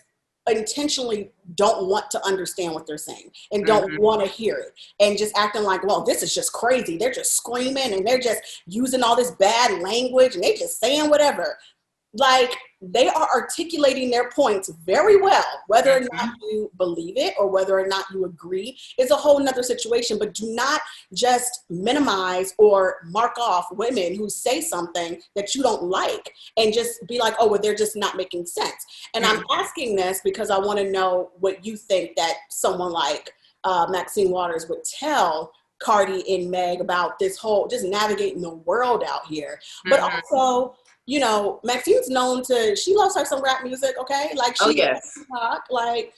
intentionally don't want to understand what they're saying and don't want to hear it, and just acting like, well, this is just crazy. They're just screaming and they're just using all this bad language and they just saying whatever. Like, they are articulating their points very well. Whether or not you believe it or whether or not you agree is a whole nother situation. But do not just minimize or mark off women who say something that you don't like and just be like, oh, well, they're just not making sense. And I'm asking this because I want to know what you think that someone like Maxine Waters would tell Cardi and Meg about this whole just navigating the world out here. But also, Maxine's known she loves her some rap music, okay? Like, she's talk, like,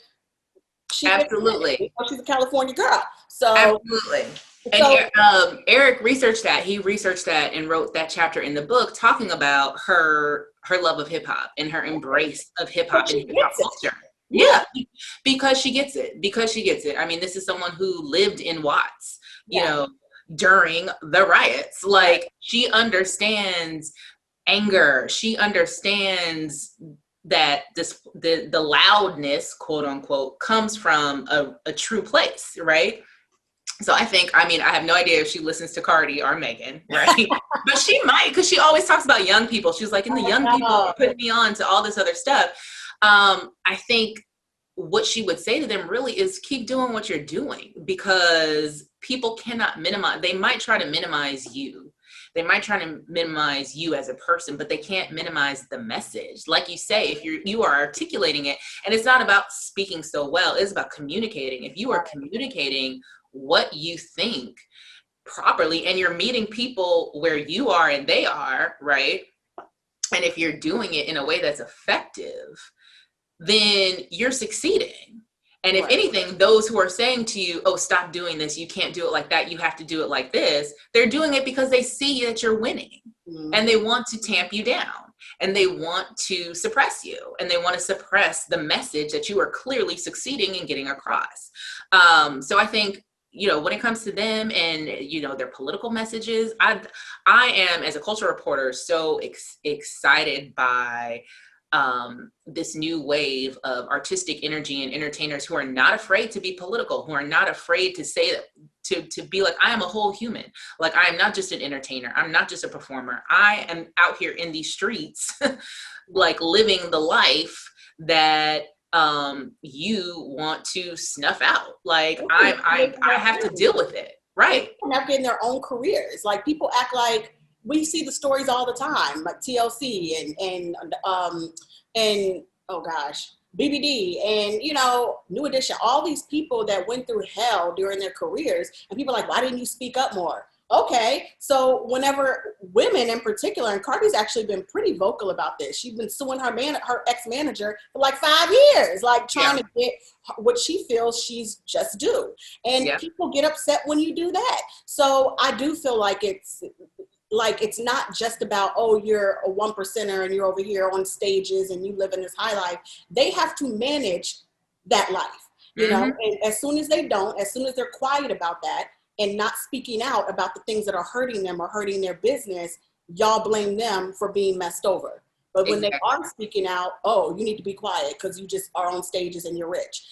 absolutely. She's a California girl. So absolutely. And Eric researched that. He researched that and wrote that chapter in the book talking about her love of hip hop and her embrace of hip hop and hip hop culture. Yeah, because she gets it. I mean, this is someone who lived in Watts, during the riots. Like, she understands anger. She understands that the loudness, quote unquote, comes from a true place, right? So I have no idea if she listens to Cardi or Megan, right? But she might, because she always talks about young people. She was like, and the young people are putting me on to all this other stuff. I think what she would say to them really is keep doing what you're doing, because people cannot minimize. They might try to minimize you. They might try to minimize you as a person, but they can't minimize the message. Like you say, if you are articulating it, and it's not about speaking so well, it's about communicating. If you are communicating what you think properly, and you're meeting people where you are and they are, right? And if you're doing it in a way that's effective, then you're succeeding. And if anything, those who are saying to you, oh, stop doing this, you can't do it like that, you have to do it like this, they're doing it because they see that you're winning. And they want to tamp you down, and they want to suppress you, and they want to suppress the message that you are clearly succeeding in getting across. So I think, when it comes to them and, their political messages, I am, as a culture reporter, so excited by this new wave of artistic energy and entertainers who are not afraid to be political, who are not afraid to say that, to be like, I am a whole human. Like, I am not just an entertainer. I'm not just a performer. I am out here in these streets, like, living the life that you want to snuff out. Like, I have to deal with it. Right. And they're getting their own careers. Like, people act like, we see the stories all the time, like TLC and oh gosh, BBD and, New Edition, all these people that went through hell during their careers, and people are like, why didn't you speak up more? Okay, so whenever women in particular, and Cardi's actually been pretty vocal about this. She's been suing her ex-manager for like 5 years, like trying to get what she feels she's just due. And people get upset when you do that. So I do feel like it's not just about, oh, you're a 1%er and you're over here on stages and you live in this high life. They have to manage that life, and as soon as they're quiet about that and not speaking out about the things that are hurting them or hurting their business, y'all blame them for being messed over. But when they are speaking out, oh, you need to be quiet because you just are on stages and you're rich.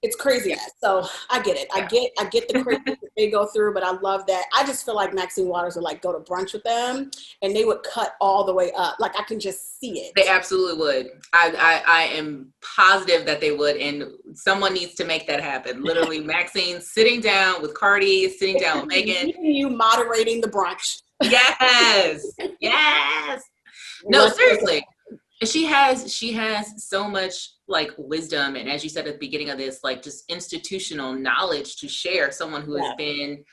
it's craziness. So I get it. Yeah. I get the crazy that they go through, but I love that. I just feel like Maxine Waters would like go to brunch with them and they would cut all the way up. Like I can just see it. They absolutely would. I am positive that they would, and someone needs to make that happen. Literally, Maxine sitting down with Cardi, sitting down with Megan. You moderating the brunch. Yes, yes. No, seriously. She has so much like wisdom, and as you said at the beginning of this, like just institutional knowledge to share. Someone who has been,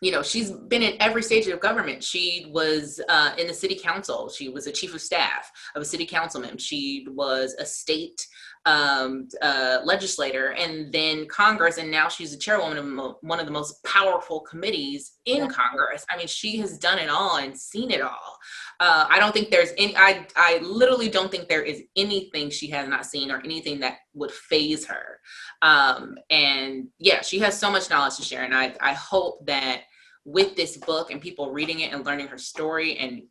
you know, she's been in every stage of government. She was in the city council. She was a chief of staff of a city councilman. She was a state legislator, and then Congress, and now she's a chairwoman of one of the most powerful committees in Congress. I mean, she has done it all and seen it all. I don't think there's any, I literally don't think there is anything she has not seen or anything that would phase her. And yeah, she has so much knowledge to share. And I hope that with this book and people reading it and learning her story and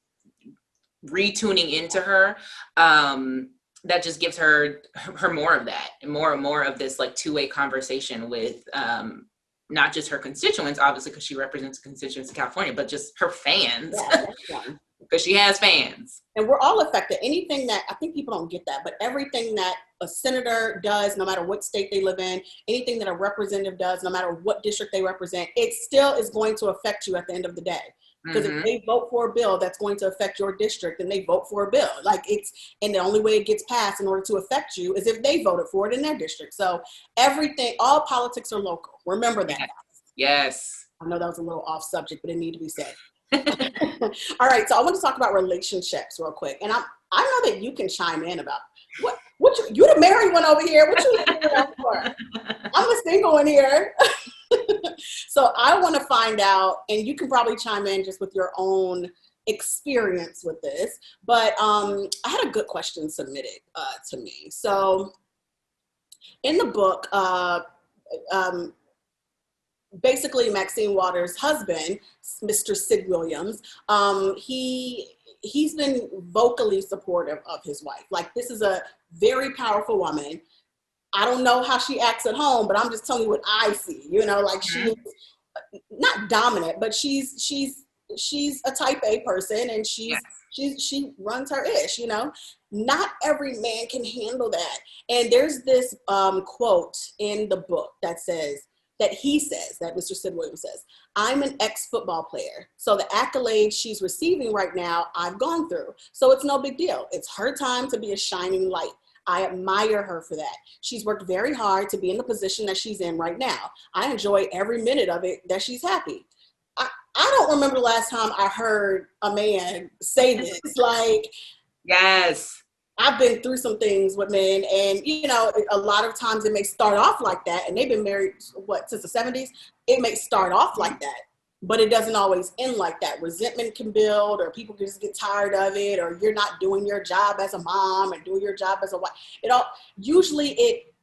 retuning into her, that just gives her more of that and more of this like two-way conversation with, not just her constituents, obviously, because she represents the constituents of California, but just her fans. Yeah, because she has fans. And we're all affected. Anything that, I think people don't get that, but everything that a senator does, no matter what state they live in, anything that a representative does, no matter what district they represent, it still is going to affect you at the end of the day. Because if they vote for a bill that's going to affect your district, then they vote for a bill. Like and the only way it gets passed in order to affect you is if they voted for it in their district. So everything, all politics are local. Remember that. Yes. I know that was a little off subject, but it needed to be said. All right, so I want to talk about relationships real quick, and I know that you can chime in about what you the married one over here. What you doing for? I'm a single one here. So I want to find out, and you can probably chime in just with your own experience with this. But I had a good question submitted to me. So in the book, basically Maxine Waters' husband, Mr. Sid Williams, he's been vocally supportive of his wife. Like, this is a very powerful woman. I don't know how she acts at home, but I'm just telling you what I see. You know, like she's not dominant, but she's a type A person, and she runs her ish. You know, not every man can handle that. And there's this quote in the book that says, that Mr. Sid Williams says, I'm an ex-football player, so the accolades she's receiving right now, I've gone through. So it's no big deal. It's her time to be a shining light. I admire her for that. She's worked very hard to be in the position that she's in right now. I enjoy every minute of it that she's happy. I don't remember the last time I heard a man say this. Like, yes. I've been through some things with men, and, you know, a lot of times it may start off like that, and they've been married, since the 70s? It may start off like that, but it doesn't always end like that. Resentment can build, or people can just get tired of it, or you're not doing your job as a mom and doing your job as a wife. Usually it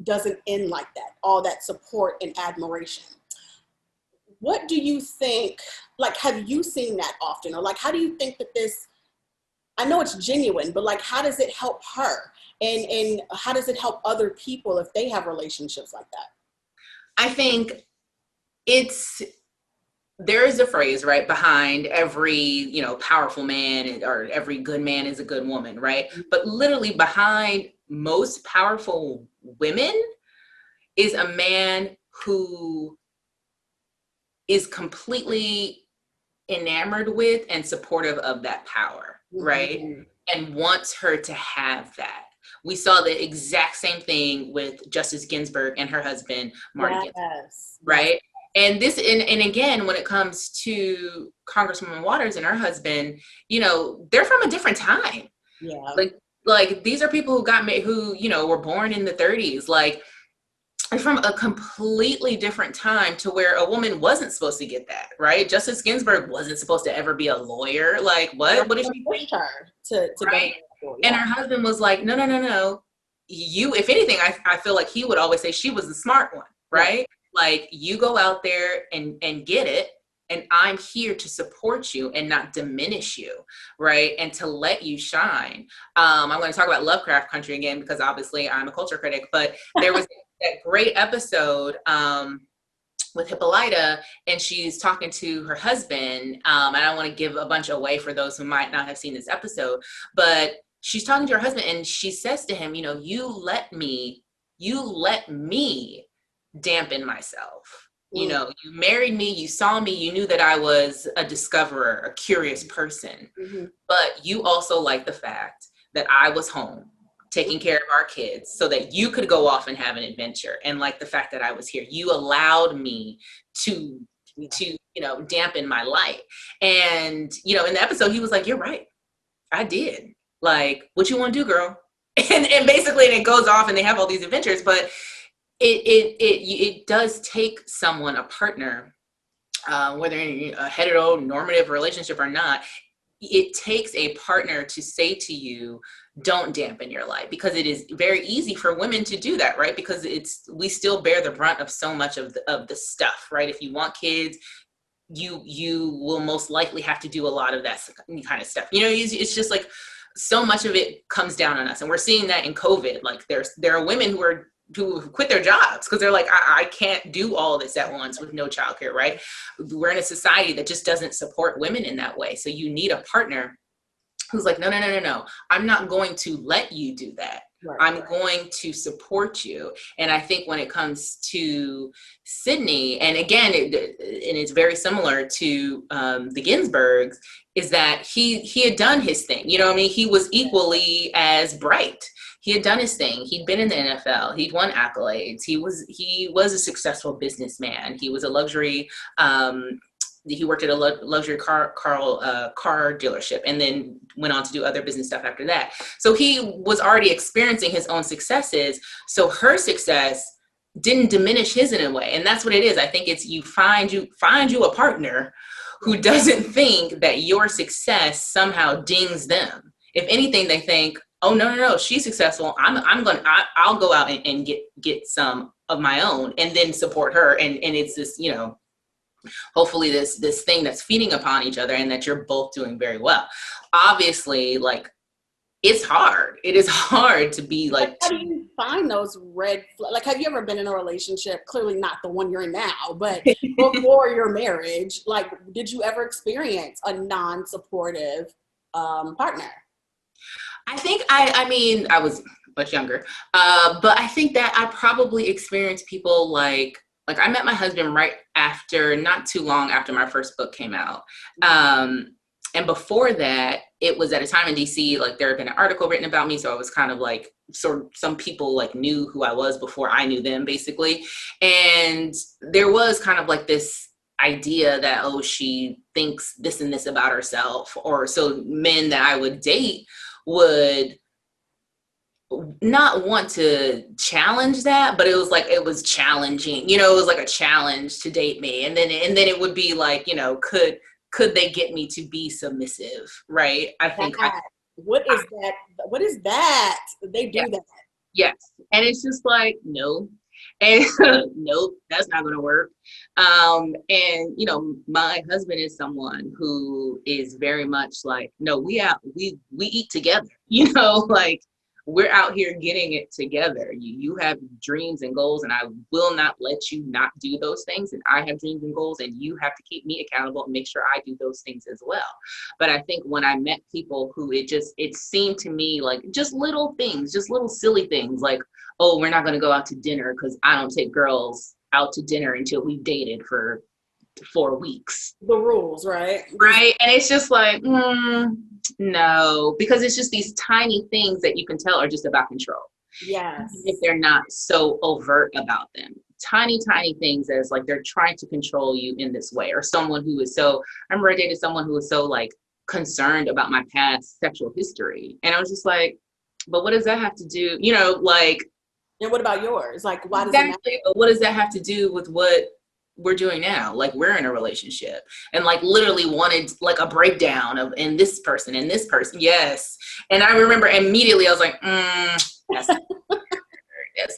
doesn't end like that, all that support and admiration. What do you think, like, have you seen that often? Or, like, how do you think that this, I know it's genuine, but, like, how does it help her? And how does it help other people if they have relationships like that? I think there is a phrase, right, behind every, you know, powerful man, or every good man is a good woman, right? But literally behind most powerful women is a man who is completely enamored with and supportive of that power, right? And wants her to have that. We saw the exact same thing with Justice Ginsburg and her husband, Marty Ginsburg, right? And this, and again, when it comes to Congresswoman Waters and her husband, you know, they're from a different time. Yeah. Like these are people who, you know, were born in the 30s, like, from a completely different time to where a woman wasn't supposed to get that, right? Justice Ginsburg wasn't supposed to ever be a lawyer. Like, what did she push her to right? go? And her husband was like, no. You, if anything, I feel like he would always say she was the smart one, right? Like, you go out there and get it, and I'm here to support you and not diminish you, right? And to let you shine. I'm going to talk about Lovecraft Country again, because obviously I'm a culture critic, but there was that great episode with Hippolyta, and she's talking to her husband. I don't want to give a bunch away for those who might not have seen this episode, but she's talking to her husband, and she says to him, you let me dampen myself. You married me, you saw me, you knew that I was a discoverer, a curious person, but you also like the fact that I was home taking care of our kids so that you could go off and have an adventure, and like the fact that I was here. You allowed me to dampen my light. And, in the episode, he was like, you're right. I did. Like, what you want to do, girl? And basically, and it goes off and they have all these adventures, but it does take someone, a partner, whether in a heteronormative relationship or not, it takes a partner to say to you, don't dampen your light, because it is very easy for women to do that, right? Because we still bear the brunt of so much of the stuff, right? If you want kids, you will most likely have to do a lot of that kind of stuff. It's just like so much of it comes down on us, and we're seeing that in COVID. Like there are women who quit their jobs because they're like, I can't do all this at once with no childcare, right? We're in a society that just doesn't support women in that way. So you need a partner who's like, no. I'm not going to let you do that. Right. I'm going to support you. And I think when it comes to Sydney, and again, and it's very similar to the Ginsburgs, is that he had done his thing. He was equally as bright. He had done his thing. He'd been in the NFL. He'd won accolades. He was a successful businessman. He was a luxury. He worked at a luxury car dealership, and then went on to do other business stuff after that. So he was already experiencing his own successes. So her success didn't diminish his in a way, and that's what it is. I think it's you find you a partner who doesn't think that your success somehow dings them. If anything, they think, oh, no, she's successful. I'll go out and get some of my own, and then support her. And it's this, hopefully this thing that's feeding upon each other, and that you're both doing very well. Obviously, like, it's hard. It is hard to be like. How do you find those red flags? Like, have you ever been in a relationship? Clearly not the one you're in now, but before your marriage, like, did you ever experience a non-supportive partner? I think I was much younger, but I think that I probably experienced people like I met my husband right after, not too long after my first book came out. And before that, it was at a time in DC, like there had been an article written about me. So I was kind of like, some people like knew who I was before I knew them, basically. And there was kind of like this idea that, oh, she thinks this and this about herself. Or so men that I would date would not want to challenge that, but it was challenging. It was like a challenge to date me. And then it would be like, could they get me to be submissive? Right. I think. What is that? They do that. Yes. And it's just like, no. And nope, that's not going to work. And my husband is someone who is very much like, no, we eat together, like we're out here getting it together. You have dreams and goals, and I will not let you not do those things. And I have dreams and goals, and you have to keep me accountable and make sure I do those things as well. But I think when I met people who it seemed to me like just little things, just little silly things like, oh, we're not going to go out to dinner because I don't take girls out to dinner until we've dated for 4 weeks. The rules, right? Right. And it's just like, no, because it's just these tiny things that you can tell are just about control. Yes. If they're not so overt about them. Tiny things that is like they're trying to control you in this way. Or someone who is I remember I dated someone who was so like concerned about my past sexual history. And I was just like, but what does that have to do? And what about yours? Like, why does exactly, it matter? but what does that have to do with what we're doing now? Like, we're in a relationship, and like literally wanted like a breakdown of and this person. Yes. And I remember immediately I was like, that's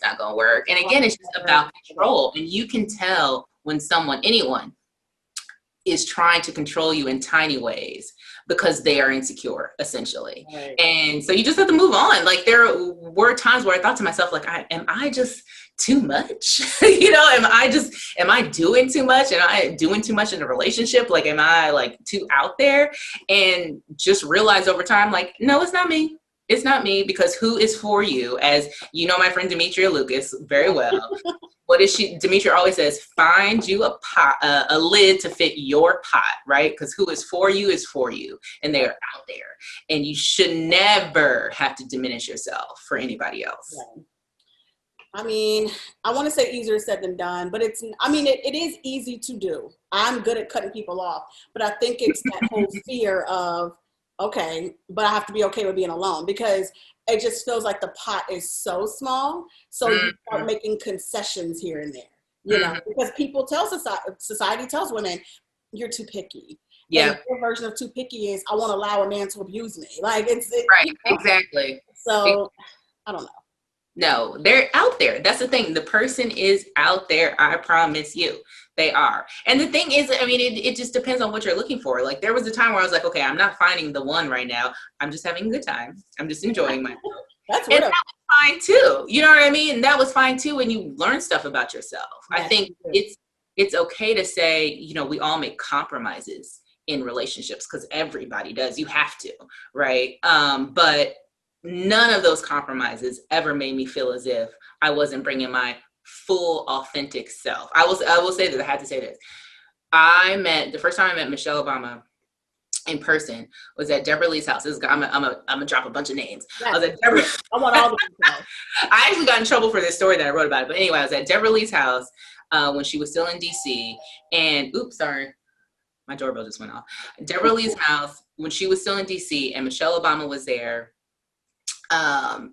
not gonna work. And again, it's just about control. And you can tell when anyone is trying to control you in tiny ways because they are insecure, essentially. Right. And so you just have to move on. Like, there were times where I thought to myself, like, am I just too much? Am I doing too much? Am I doing too much in a relationship? Like, am I like too out there? And just realize over time, like, no, it's not me. It's not me, because who is for you? As you know, my friend Demetria Lucas very well. What is she? Demetria always says, find you a pot, a lid to fit your pot, right? Because who is for you is for you, and they are out there. And you should never have to diminish yourself for anybody else. Yeah. I mean, I want to say easier said than done, but it is easy to do. I'm good at cutting people off, but I think it's that whole fear of, okay, but I have to be okay with being alone, because it just feels like the pot is so small. So you start making concessions here and there, because people tell society tells women, you're too picky. Yeah. And their version of too picky is, I won't allow a man to abuse me. Like right. Exactly. So I don't know. No, they're out there. That's the thing. The person is out there. I promise you, they are. And the thing is, I mean, it just depends on what you're looking for. Like, there was a time where I was like, okay, I'm not finding the one right now. I'm just having a good time. I'm just enjoying myself. And that was fine too. You know what I mean? That was fine too when you learn stuff about yourself. Yes, I think it's okay to say, we all make compromises in relationships, because everybody does. You have to, right? But none of those compromises ever made me feel as if I wasn't bringing my full, authentic self. I will say this. I had to say this. The first time I met Michelle Obama in person was at Deborah Lee's house. I'm gonna drop a bunch of names. Yes. I was at Deborah. I want all the details. I actually got in trouble for this story that I wrote about it. But anyway, I was at Deborah Lee's house when she was still in DC. And oops, sorry. My doorbell just went off. Deborah Lee's house when she was still in DC, and Michelle Obama was there. And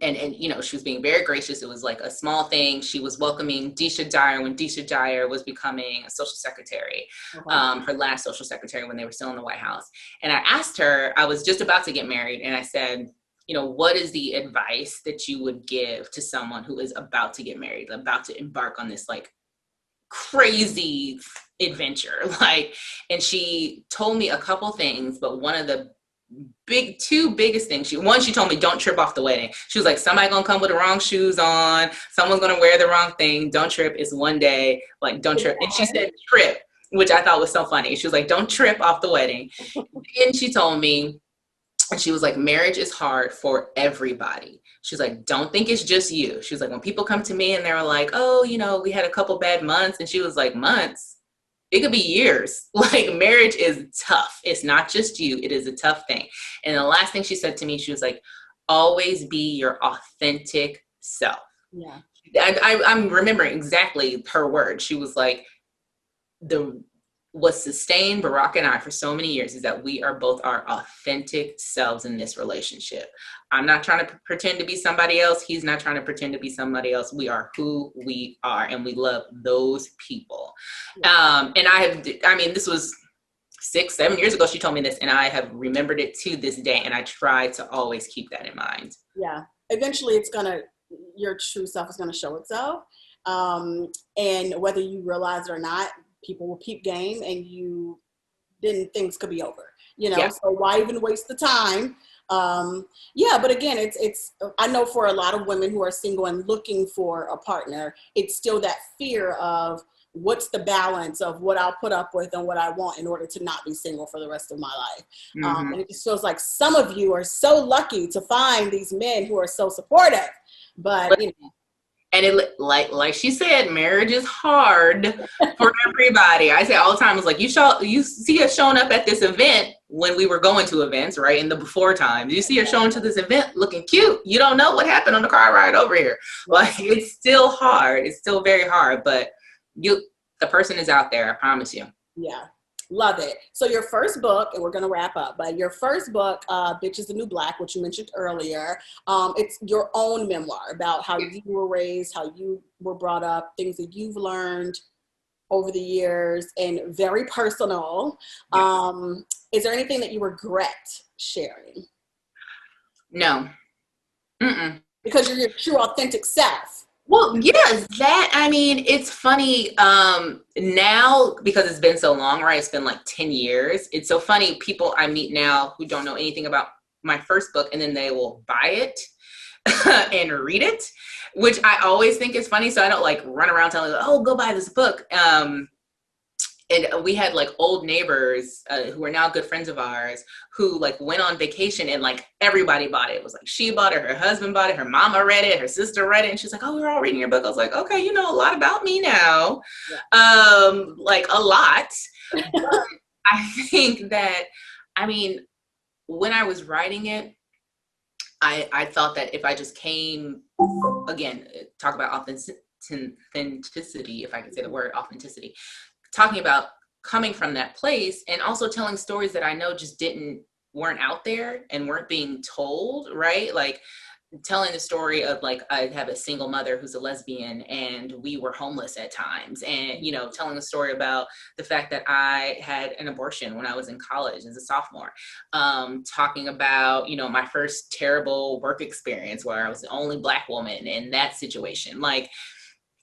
she was being very gracious. It was like a small thing. She was welcoming Deisha Dyer when Deisha Dyer was becoming a social secretary, her last social secretary when they were still in the White House. And I asked her, I was just about to get married, and I said, what is the advice that you would give to someone who is about to get married, about to embark on this like crazy adventure? And she told me a couple things, but one of the two biggest things. She told me, don't trip off the wedding. She was like, somebody gonna come with the wrong shoes on. Someone's gonna wear the wrong thing. Don't trip. It's one day. Like, don't trip. And she said trip, which I thought was so funny. She was like, don't trip off the wedding. And she told me, and she was like, marriage is hard for everybody. She's like, don't think it's just you. She was like, when people come to me and they're like, oh, we had a couple bad months. And she was like, months? It could be years. Like, marriage is tough. It's not just you. It is a tough thing. And the last thing she said to me, she was like, always be your authentic self. Yeah. I'm remembering exactly her words. She was like, what sustained Barack and I for so many years is that we are both our authentic selves in this relationship. I'm not trying to pretend to be somebody else. He's not trying to pretend to be somebody else. We are who we are, and we love those people. Yeah. And this was 6-7 years ago, she told me this, and I have remembered it to this day. And I try to always keep that in mind. Yeah. Eventually your true self is going to show itself. And whether you realize it or not, people will keep game, and then things could be over, Yeah. So why even waste the time? But again, it's I know for a lot of women who are single and looking for a partner, it's still that fear of what's the balance of what I'll put up with and what I want in order to not be single for the rest of my life. Mm-hmm. And it just feels like some of you are so lucky to find these men who are so supportive, but and it, like she said, marriage is hard for everybody. I say all the time, it's like, you see us showing up at this event when we were going to events, right? In the before times, you see her showing to this event looking cute. You don't know what happened on the car ride over here. Like, it's still hard. It's still very hard, but the person is out there. I promise you. Yeah. Love it. So your first book, and we're going to wrap up, but your first book, Bitch is the New Black, which you mentioned earlier, it's your own memoir about how you were raised, how you were brought up, things that you've learned over the years, and very personal. Yes. Is there anything that you regret sharing? No. Mm-mm. Because you're your true, authentic self. Well, yes, it's funny now, because it's been so long, right? It's been like 10 years. It's so funny. People I meet now who don't know anything about my first book, and then they will buy it and read it, which I always think is funny. So I don't like run around telling, oh, go buy this book. And we had like old neighbors who are now good friends of ours who like went on vacation and like everybody bought it. It was like she bought it, her husband bought it, her mama read it, her sister read it. And she's like, oh, we're all reading your book. I was like, okay, you know a lot about me now. Yeah. Like a lot. But I think that, I mean, when I was writing it, I thought that if I just came, again, talk about authenticity, if I can say the word authenticity, talking about coming from that place and also telling stories that I know just weren't out there and weren't being told, right? Like telling the story of like, I have a single mother who's a lesbian and we were homeless at times. And, you know, telling the story about the fact that I had an abortion when I was in college as a sophomore, talking about, you know, my first terrible work experience where I was the only Black woman in that situation. Like,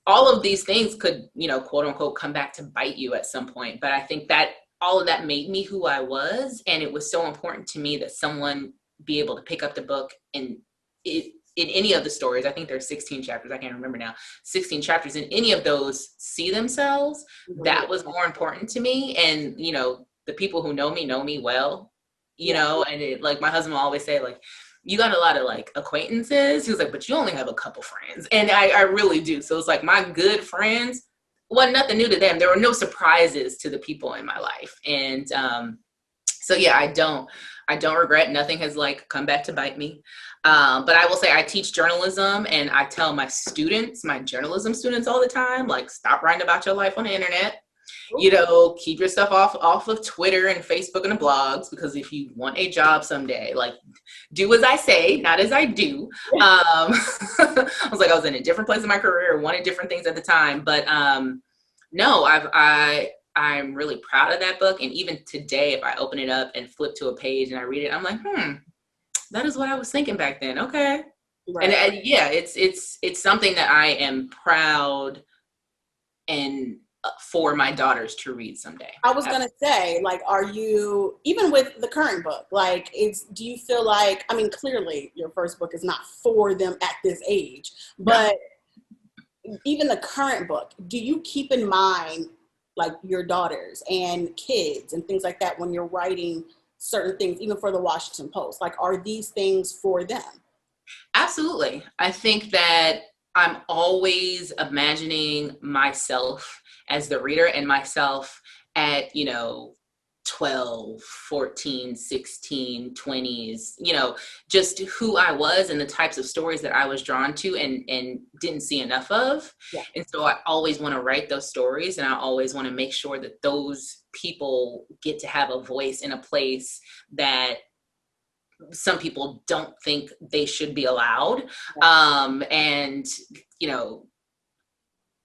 all of these things could, you know, quote unquote, come back to bite you at some point. But I think that all of that made me who I was. And it was so important to me that someone be able to pick up the book and in any of the stories, I think there's 16 chapters, I can't remember now, 16 chapters, in any of those see themselves. That was more important to me. And, you know, the people who know me well, you know, and it, like my husband will always say, like, you got a lot of like acquaintances. He was like, but you only have a couple friends. And I really do. So it's like my good friends, well, nothing new to them. There were no surprises to the people in my life. And so yeah, I don't regret. Nothing has like come back to bite me. But I will say I teach journalism and I tell my students, my journalism students all the time, like, stop writing about your life on the internet. You know, keep your stuff off of Twitter and Facebook and the blogs, because if you want a job someday, like, do as I say, not as I do. I was like, I was in a different place in my career, wanted different things at the time, but no, I'm really proud of that book. And even today, if I open it up and flip to a page and I read it, I'm like, that is what I was thinking back then. Okay. Right. And yeah, it's something that I am proud and for my daughters to read someday. I was going to say, like, are you, even with the current book, like, do you feel like, I mean, clearly your first book is not for them at this age, but even the current book, do you keep in mind, like, your daughters and kids and things like that when you're writing certain things, even for the Washington Post? Like, are these things for them? Absolutely. I think that I'm always imagining myself as the reader and myself at, you know, 12, 14, 16, 20s, you know, just who I was and the types of stories that I was drawn to and didn't see enough of. Yeah. And so I always want to write those stories, and I always want to make sure that those people get to have a voice in a place that some people don't think they should be allowed. And, you know,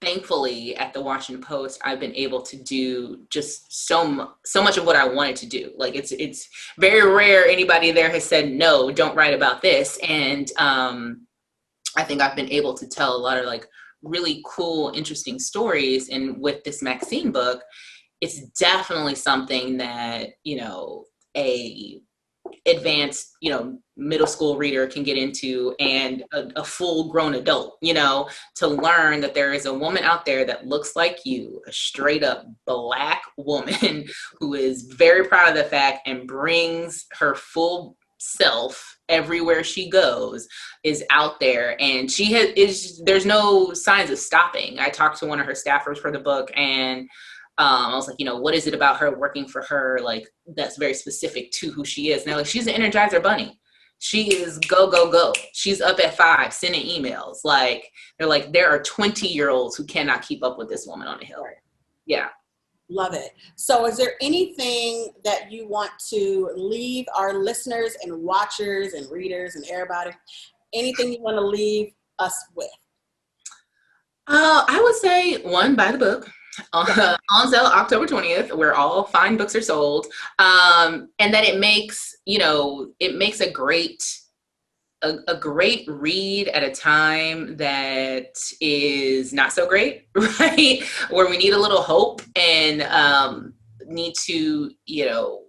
thankfully at the Washington Post, I've been able to do just so much of what I wanted to do. Like, it's very rare anybody there has said, no, don't write about this. And I think I've been able to tell a lot of like really cool, interesting stories. And with this Maxine book, it's definitely something that, you know, a advanced, you know, middle school reader can get into, and a full grown adult, you know, to learn that there is a woman out there that looks like you, a straight up Black woman who is very proud of the fact and brings her full self everywhere she goes, is out there. And there's no signs of stopping. I talked to one of her staffers for the book, and I was like, you know, what is it about her working for her, like, that's very specific to who she is? And they're like, she's an Energizer bunny. She is go, go, go. She's up at 5 sending emails. Like, they're like, there are 20-year-olds who cannot keep up with this woman on the hill. Yeah. Love it. So is there anything that you want to leave our listeners and watchers and readers and everybody, anything you want to leave us with? I would say, one, buy the book. On sale October 20th, where all fine books are sold. And that it makes a great read at a time that is not so great, right? Where we need a little hope and need to, you know,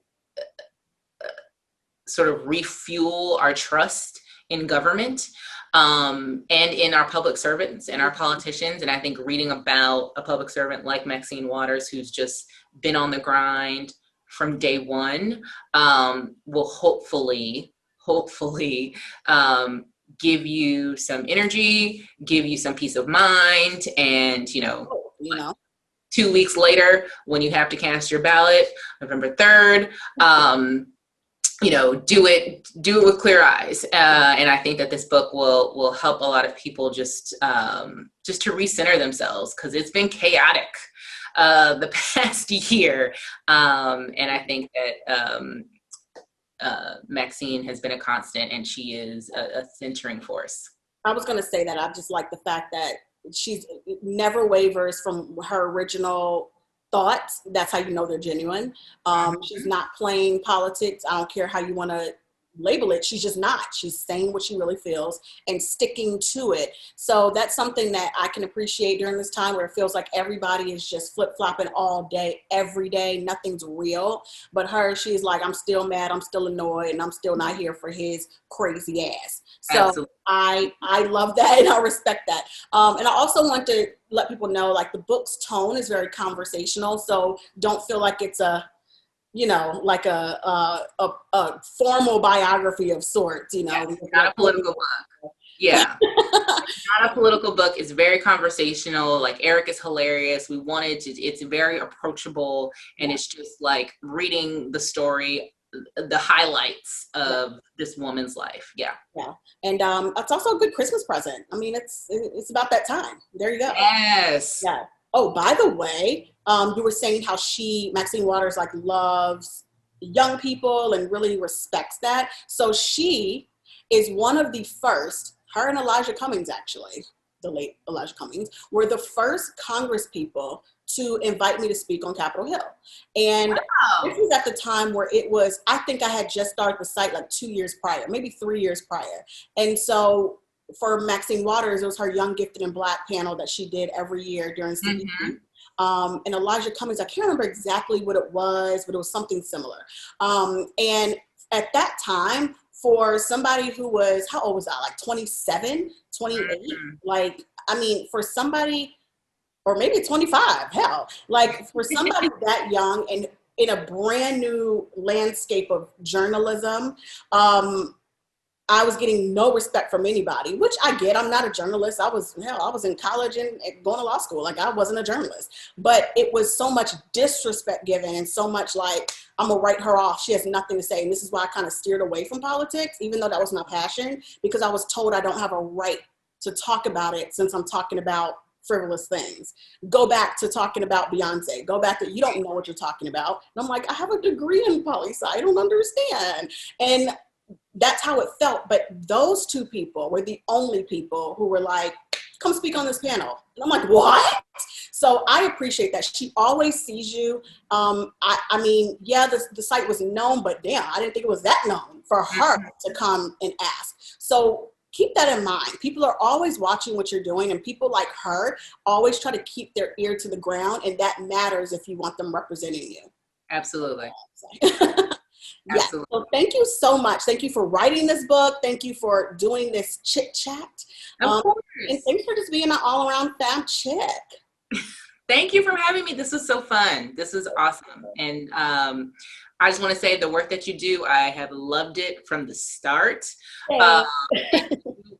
sort of refuel our trust in government. and in our public servants and our politicians. And I think reading about a public servant like Maxine Waters, who's just been on the grind from day one, will hopefully give you some energy, give you some peace of mind. And, 2 weeks later, when you have to cast your ballot, November 3rd, do it with clear eyes. And I think that this book will help a lot of people just to recenter themselves, because it's been chaotic the past year. And I think that Maxine has been a constant, and she is a centering force. I was going to say that. I just like the fact that she's never wavers from her original thoughts. That's how you know they're genuine. She's not playing politics. I don't care how you want to label it. She's just not. She's saying what she really feels and sticking to it. So that's something that I can appreciate during this time, where it feels like everybody is just flip-flopping all day, every day. Nothing's real. But her, she's like, I'm still mad, I'm still annoyed, and I'm still not here for his crazy ass. So absolutely. I love that, and I respect that. And I also want to let people know, like, the book's tone is very conversational. So don't feel like it's like a formal biography of sorts, Yeah, not a political book. Yeah. Not a political book. It's very conversational. Like, Eric is hilarious. It's very approachable, and it's just like reading the story, the highlights of this woman's life. Yeah. Yeah. And it's also a good Christmas present. I mean, it's about that time. There you go. Yes. Yeah. Oh, by the way, you were saying how Maxine Waters, like, loves young people and really respects that. So she is one of the first, her and Elijah Cummings, actually, the late Elijah Cummings, were the first Congress people to invite me to speak on Capitol Hill. And This was at the time where I think I had just started the site like 2 years prior, maybe 3 years prior. And so for Maxine Waters, it was her Young, Gifted, and Black panel that she did every year during CBC. And Elijah Cummings, I can't remember exactly what it was, but it was something similar. And at that time, for somebody who was, how old was I? Like 27, 28? Like, I mean, for somebody, or maybe 25, hell. Like, for somebody that young and in a brand new landscape of journalism, I was getting no respect from anybody, which I get. I'm not a journalist. I was in college and going to law school. Like, I wasn't a journalist. But it was so much disrespect given, and so much like, I'm going to write her off. She has nothing to say. And this is why I kind of steered away from politics, even though that was my passion, because I was told I don't have a right to talk about it since I'm talking about frivolous things. Go back to talking about Beyonce. Go back to, you don't know what you're talking about. And I'm like, I have a degree in poli-sci. I don't understand. And that's how it felt. But those two people were the only people who were like, come speak on this panel. And I'm like, what? So I appreciate that. She always sees you. I mean, yeah, the site was known, but damn, I didn't think it was that known for her to come and ask. So keep that in mind. People are always watching what you're doing, and people like her always try to keep their ear to the ground, and that matters if you want them representing you. Absolutely. Yeah. Absolutely. So thank you so much. Thank you for writing this book. Thank you for doing this chit chat. Of course. And thanks for just being an all around fab chick. Thank you for having me. This was so fun. This is awesome. And I just want to say the work that you do, I have loved it from the start.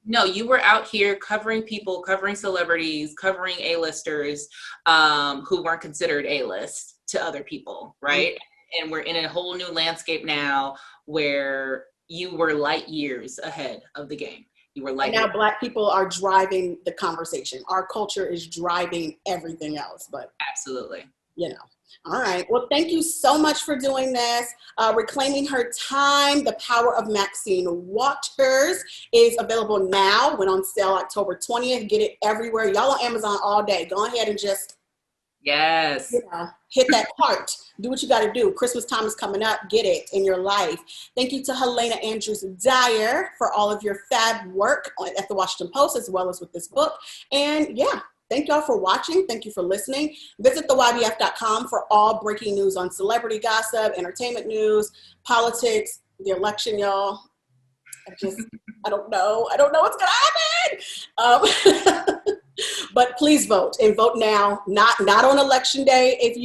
No, you were out here covering people, covering celebrities, covering A-listers who weren't considered A-list to other people, right? And we're in a whole new landscape now where you were light years ahead of the game. You were light and now years. Black people are driving the conversation. Our culture is driving everything else. But absolutely. All right. Well, thank you so much for doing this. Reclaiming Her Time, The Power of Maxine Waters is available now. Went on sale October 20th. Get it everywhere. Y'all on Amazon all day. Go ahead and just hit that cart. Do what you got to do. Christmas time is coming up. Get it in your life. Thank you to Helena Andrews-Dyer for all of your fab work at the Washington Post, as well as with this book. And thank y'all for watching. Thank you for listening. Visit theybf.com for all breaking news on celebrity gossip, entertainment news, politics, the election, y'all. I don't know what's gonna happen. But please vote, and vote now. Not on election day. If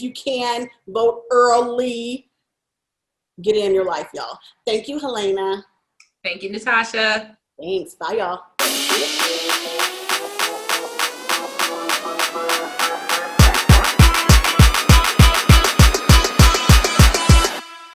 you can vote early. Get it in your life, y'all. Thank you, Helena. Thank you, Natasha. Thanks. Bye, y'all.